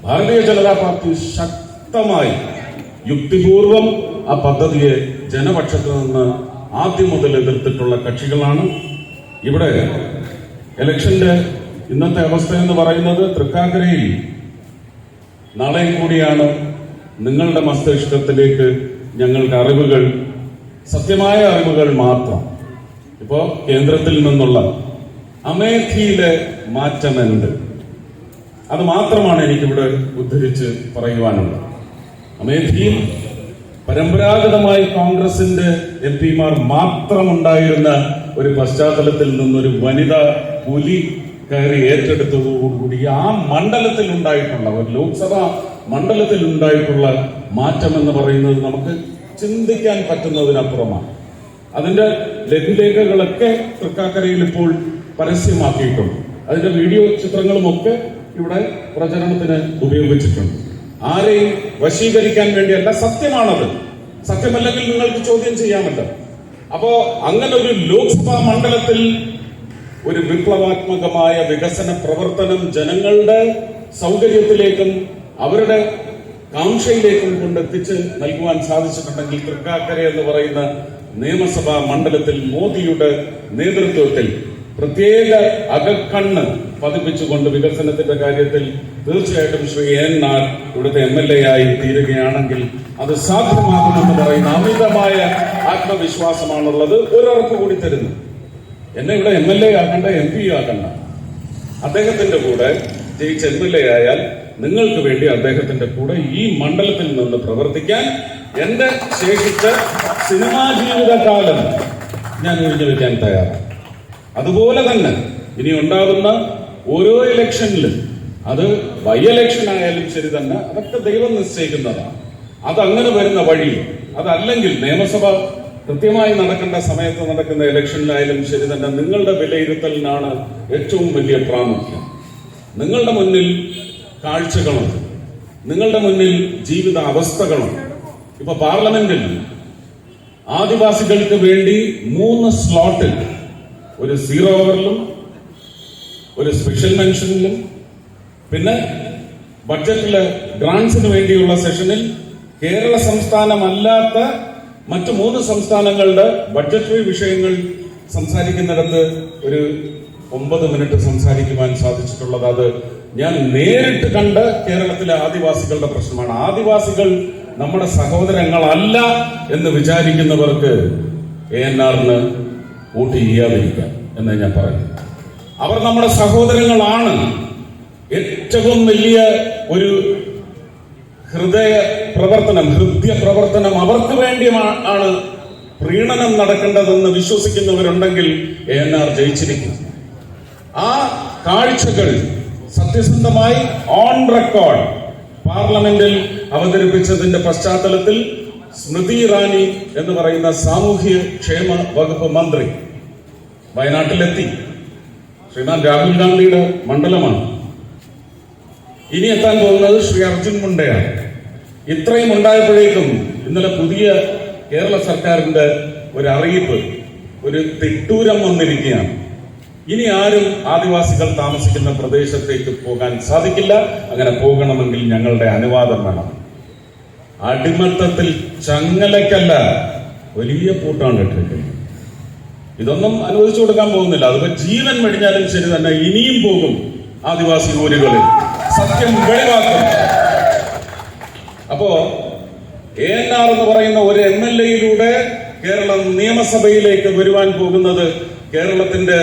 ഭാരതീയ ജനതാ പാർട്ടി ശക്തമായി യുക്തിപൂർവം ആ പദ്ധതിയെ ജനപക്ഷത്ത് നിന്ന് ആദ്യം മുതൽ എതിർത്തിട്ടുള്ള കക്ഷികളാണ്. ഇവിടെ ഇലക്ഷന്റെ ഇന്നത്തെ അവസ്ഥ എന്ന് പറയുന്നത് തൃക്കാക്കരയിൽ നാളെയും കൂടിയാണ് നിങ്ങളുടെ മസ്തിഷ്കത്തിലേക്ക് ഞങ്ങൾക്ക് അറിവുകൾ, സത്യമായ അറിവുകൾ മാത്രം. ഇപ്പോ കേന്ദ്രത്തിൽ നിന്നുള്ള അമേഠിയിലെ മാറ്റമെന്ത്, അത് മാത്രമാണ് എനിക്കിവിടെ ഉദ്ധരിച്ച് പറയുവാനുള്ളത്. അമേഠിയിൽ പരമ്പരാഗതമായി കോൺഗ്രസിന്റെ MP-മാർ മാത്രമുണ്ടായിരുന്ന ഒരു പശ്ചാത്തലത്തിൽ നിന്നൊരു വനിതാ പുലി കയറി ഏറ്റെടുത്തതോടുകൂടി ആ മണ്ഡലത്തിൽ ഉണ്ടായിട്ടുള്ള, ഒരു ലോക്സഭാ മണ്ഡലത്തിൽ ഉണ്ടായിട്ടുള്ള മാറ്റം എന്ന് പറയുന്നത് നമുക്ക് ചിന്തിക്കാൻ പറ്റുന്നതിനപ്പുറമാണ്. അതിന്റെ ലഘുലേഖകളൊക്കെ തൃക്കാക്കരയിൽ ഇപ്പോൾ പരസ്യമാക്കിയിട്ടുണ്ട്. അതിന്റെ വീഡിയോ ചിത്രങ്ങളുമൊക്കെ ഇവിടെ പ്രചരണത്തിന് ഉപയോഗിച്ചിട്ടുണ്ട്. ആരെയും വശീകരിക്കാൻ വേണ്ടിയല്ല, സത്യമാണത്. സത്യമല്ലെങ്കിൽ നിങ്ങൾക്ക് ചോദ്യം ചെയ്യാമല്ലോ. അപ്പോ അങ്ങനെ ഒരു ലോക്സഭാ മണ്ഡലത്തിൽ ഒരു വിപ്ലവാത്മകമായ വികസന പ്രവർത്തനം ജനങ്ങളുടെ സൗകര്യത്തിലേക്കും അവരുടെ കാംക്ഷയിലേക്കും കൊണ്ടെത്തിച്ച് നൽകുവാൻ സാധിച്ചിട്ടുണ്ടെങ്കിൽ തൃക്കാക്കര എന്ന് പറയുന്ന നിയമസഭാ മണ്ഡലത്തിൽ മോദിയുടെ നേതൃത്വത്തിൽ പ്രത്യേക അകക്കണ്ണ് പതിപ്പിച്ചുകൊണ്ട് വികസനത്തിന്റെ കാര്യത്തിൽ തീർച്ചയായിട്ടും ശ്രീ NR ഇവിടുത്തെ MLA ആയി തീരുകയാണെങ്കിൽ അത് സാധ്യമാകുമെന്ന് പറയുന്ന അമിതമായ ആത്മവിശ്വാസമാണുള്ളത്. ഒരറപ്പ് കൂടി തരുന്നു. എന്നെ ഇവിടെ MLA ആക്കണ്ട, MP ആക്കണ്ട. അദ്ദേഹത്തിന്റെ കൂടെ ജയിച്ച് MLA ആയാൽ നിങ്ങൾക്ക് വേണ്ടി അദ്ദേഹത്തിന്റെ കൂടെ ഈ മണ്ഡലത്തിൽ നിന്ന് പ്രവർത്തിക്കാൻ എന്റെ ശേഷിച്ച സിനിമാ ജീവിതകാലം ഞാൻ ഒഴിഞ്ഞു വെക്കാൻ തയ്യാറാണ്. അതുപോലെ തന്നെ ഇനി ഉണ്ടാകുന്ന ഓരോ ഇലക്ഷനിലും, അത് ബൈ ഇലക്ഷൻ ആയാലും ശരി തന്നെ, അതൊക്കെ ദൈവം നിശ്ചയിക്കുന്നതാണ്. അതങ്ങനെ വരുന്ന വഴി, അതല്ലെങ്കിൽ നിയമസഭ കൃത്യമായി നടക്കേണ്ട സമയത്ത് നടക്കുന്ന ഇലക്ഷനിലായാലും ശരി തന്നെ നിങ്ങളുടെ വിലയിരുത്തലിനാണ് ഏറ്റവും വലിയ പ്രാമുഖ്യം. നിങ്ങളുടെ മുന്നിൽ കാഴ്ചകളുണ്ട്, നിങ്ങളുടെ മുന്നിൽ ജീവിത അവസ്ഥകളുണ്ട്. ഇപ്പൊ പാർലമെന്റിൽ ആദിവാസികൾക്ക് വേണ്ടി 3 സ്ലോട്ടിൽ, ഒരു 0 ഓവറിലും ഒരു സ്പെഷ്യൽ മെൻഷനിലും പിന്നെ ബഡ്ജറ്റിലെ ഗ്രാന്റ്സിന് വേണ്ടിയുള്ള സെഷനിൽ കേരള സംസ്ഥാനമല്ലാത്ത മറ്റ് 3 സംസ്ഥാനങ്ങളുടെ ബഡ്ജറ്ററി വിഷയങ്ങൾ സംസാരിക്കുന്നിടത്ത് ഒരു 9 മിനിറ്റ് സംസാരിക്കുവാൻ സാധിച്ചിട്ടുള്ളത് അത് ഞാൻ നേരിട്ട് കണ്ട് കേരളത്തിലെ ആദിവാസികളുടെ പ്രശ്നമാണ്. ആദിവാസികൾ നമ്മുടെ സഹോദരങ്ങളല്ല എന്ന് വിചാരിക്കുന്നവർക്ക് ANR-ന് വോട്ട് ചെയ്യാതിരിക്കാം എന്ന് ഞാൻ പറയുന്നു. അവർ നമ്മുടെ സഹോദരങ്ങളാണ്. ഏറ്റവും വലിയ ഒരു ഹൃദയ പ്രവർത്തനം അവർക്ക് വേണ്ടിയാണ് പ്രീണനം നടക്കേണ്ടതെന്ന് വിശ്വസിക്കുന്നവരുണ്ടെങ്കിൽ ANR ജയിച്ചിരിക്കും. ആ കാഴ്ചകൾ സത്യസന്ധമായി ഓൺ റെക്കോർഡ് പാർലമെന്റിൽ അവതരിപ്പിച്ചതിന്റെ പശ്ചാത്തലത്തിൽ സ്മൃതി ഇറാനി എന്ന് പറയുന്ന സാമൂഹ്യ ക്ഷേമ വകുപ്പ് മന്ത്രി വയനാട്ടിലെത്തി. ശ്രീമാൻ രാഹുൽ ഗാന്ധിയുടെ മണ്ഡലമാണ്. ഇനി എത്താൻ പോകുന്നത് ശ്രീ അർജുൻ മുണ്ടയാണ്. ഇത്രയും ഉണ്ടായപ്പോഴേക്കും ഇന്നലെ പുതിയ കേരള സർക്കാരിന്റെ ഒരു അറിയിപ്പ്, ഒരു തിട്ടൂരം വന്നിരിക്കുകയാണ്. ഇനി ആരും ആദിവാസികൾ താമസിക്കുന്ന പ്രദേശത്തേക്ക് പോകാൻ സാധിക്കില്ല. അങ്ങനെ പോകണമെങ്കിൽ ഞങ്ങളുടെ അനുവാദം വേണം. അടിമത്തത്തിൽ ചങ്ങലക്കല്ല, വലിയ പൂട്ടാണ് ഇട്ടിരിക്കുന്നത്. ഇതൊന്നും അനുവദിച്ചു കൊടുക്കാൻ പോകുന്നില്ല. അതിപ്പോ ജീവൻ വെടിഞ്ഞാലും ശരി തന്നെ ഇനിയും പോകും ആദിവാസി ഊരുകളിൽ, സത്യം വെളിവാക്കും. അപ്പോ ANR എന്ന് പറയുന്ന ഒരു MLA കേരള നിയമസഭയിലേക്ക് വരുവാൻ പോകുന്നത് കേരളത്തിന്റെ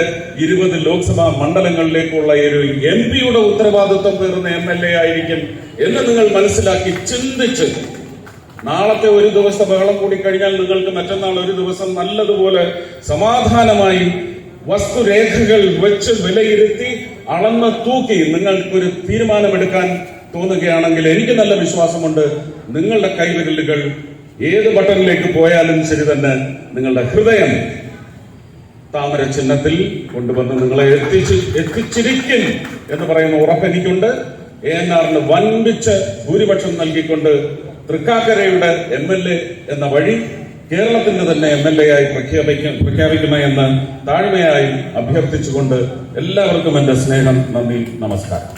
20 ലോക്സഭാ മണ്ഡലങ്ങളിലേക്കുള്ള ഒരു MP ഉത്തരവാദിത്വം പേറുന്ന MLA ആയിരിക്കും എന്ന് നിങ്ങൾ മനസ്സിലാക്കി ചിന്തിച്ച് നാളത്തെ ഒരു ദിവസത്തെ ബഹളം കൂടി കഴിഞ്ഞാൽ നിങ്ങൾക്ക് മറ്റന്നാൾ ഒരു ദിവസം നല്ലതുപോലെ സമാധാനമായി വസ്തുരേഖകൾ വെച്ച് വിലയിരുത്തി അളന്ന് തൂക്കി നിങ്ങൾക്കൊരു തീരുമാനമെടുക്കാൻ തോന്നുകയാണെങ്കിൽ എനിക്ക് നല്ല വിശ്വാസമുണ്ട്, നിങ്ങളുടെ കൈവിരലുകൾ ഏത് ബട്ടണിലേക്ക് പോയാലും ശരി തന്നെ നിങ്ങളുടെ ഹൃദയം താമര ചിഹ്നത്തിൽ കൊണ്ടുവന്ന് നിങ്ങളെ എത്തിച്ചിരിക്കും എന്ന് പറയുന്ന ഉറപ്പെനിക്കുണ്ട്. ANR വൻപിച്ച് ഭൂരിപക്ഷം നൽകിക്കൊണ്ട് തൃക്കാക്കരയുടെ MLA എന്ന വഴി കേരളത്തിന്റെ തന്നെ MLA ആയി പ്രഖ്യാപിക്കണമെന്ന് താഴ്മയായി അഭ്യർത്ഥിച്ചുകൊണ്ട് എല്ലാവർക്കും എന്റെ സ്നേഹം, നന്ദി, നമസ്കാരം.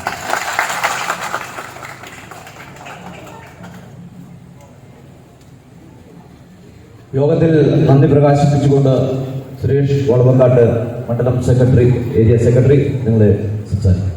യോഗത്തിൽ നന്ദി പ്രകാശിപ്പിച്ചുകൊണ്ട് സുരേഷ് വളവങ്കാട്ട് മണ്ഡലം സെക്രട്ടറി, ഏരിയ സെക്രട്ടറി നിങ്ങളെ സംസാരിക്കും.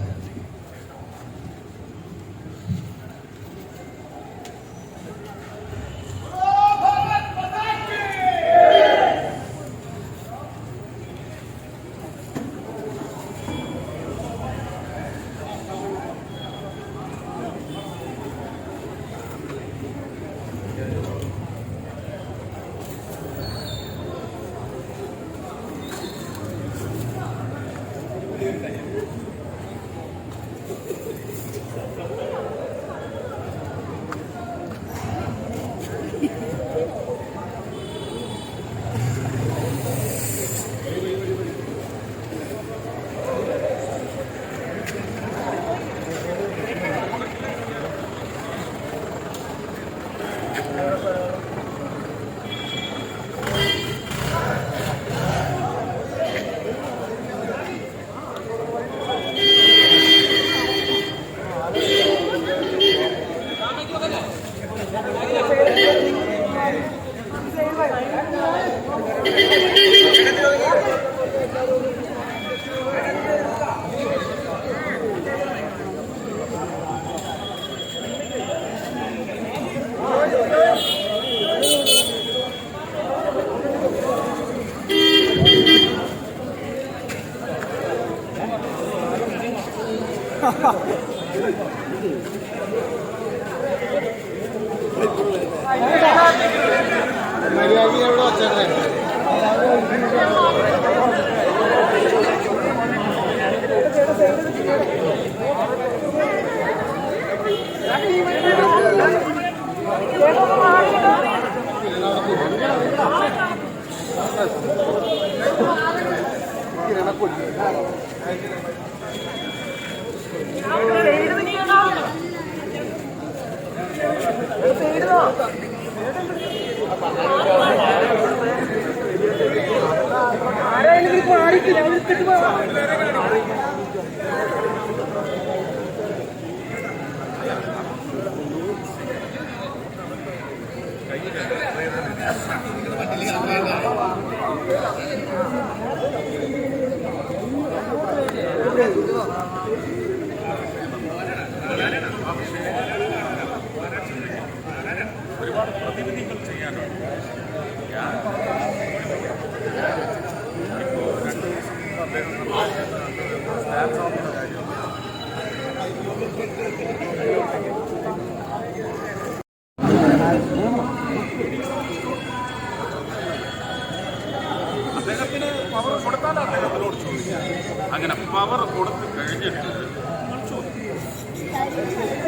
അങ്ങനെ പവർ കൊടുത്തു കഴിഞ്ഞിട്ട്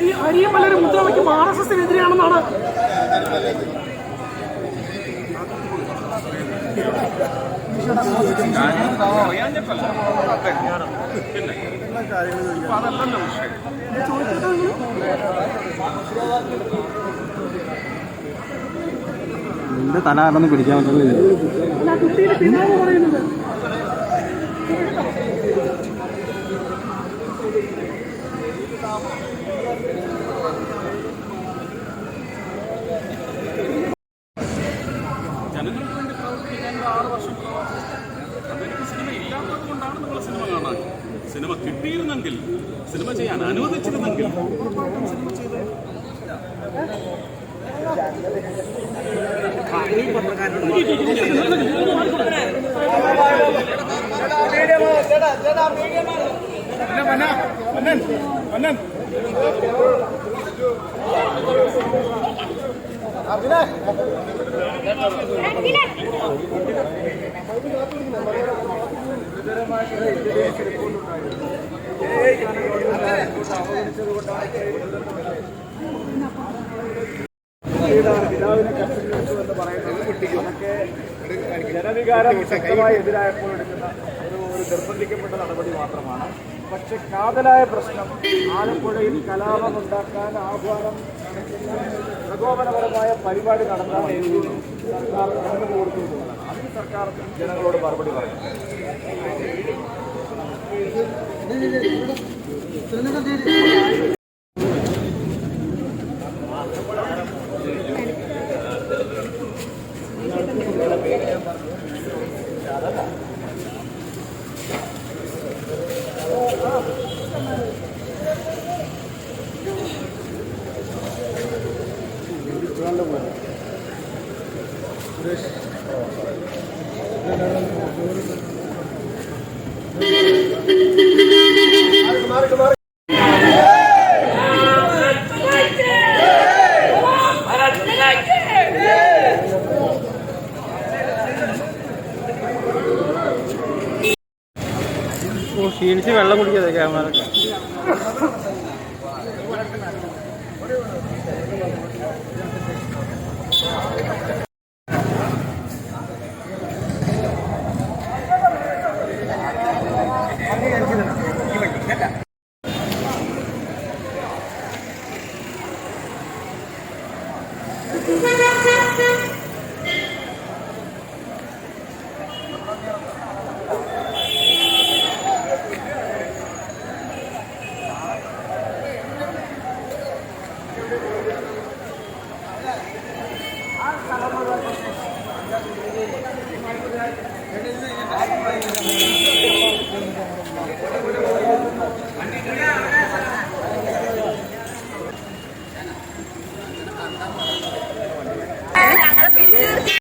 ഈ അരിയമലര് മുദ്രാവാക്യം RSSനെതിരെയാണെന്നാണ് അറിയാഞ്ഞിട്ടല്ല, പിന്നെ അതല്ലല്ലോ വിഷയം. നിന്റെ തല കാരണം പിടിക്കാൻ പറ്റുന്നില്ല. കുട്ടിയുടെ പിതാവ് പറയുന്നത് ജനങ്ങൾക്ക് വേണ്ടി പ്രവർത്തിക്കാൻ 6 വർഷം അതെനിക്ക് സിനിമ ഇല്ലാത്തത് കൊണ്ടാണ് നിങ്ങൾ സിനിമ കാണാൻ. സിനിമ കിട്ടിയിരുന്നെങ്കിൽ, സിനിമ ചെയ്യാൻ അനുവദിച്ചിരുന്നെങ്കിൽ സിനിമ ചെയ്ത് പിതാവിനെ കത്തിച്ചു എന്ന് പറയുന്നത് കുട്ടിക്ക് ജനവികാരം ശക്തമായി എതിരായപ്പോൾ എടുക്കുന്ന ഒരു നിർബന്ധിക്കപ്പെട്ട നടപടി മാത്രമാണ്. പക്ഷെ കാതലായ പ്രശ്നം ആലപ്പുഴയിൽ കലാപമുണ്ടാക്കാൻ ആഹ്വാനം പ്രകോപനപരമായ പരിപാടി നടത്താൻ സർക്കാർ അനുമതി കൊടുത്തു എന്നുള്ളതാണ്. അതിന് സർക്കാർ ജനങ്ങളോട് മറുപടി പറയും. ക്ഷീണിച്ച് വെള്ളം കുടിക്കാതെ ക്യാമറ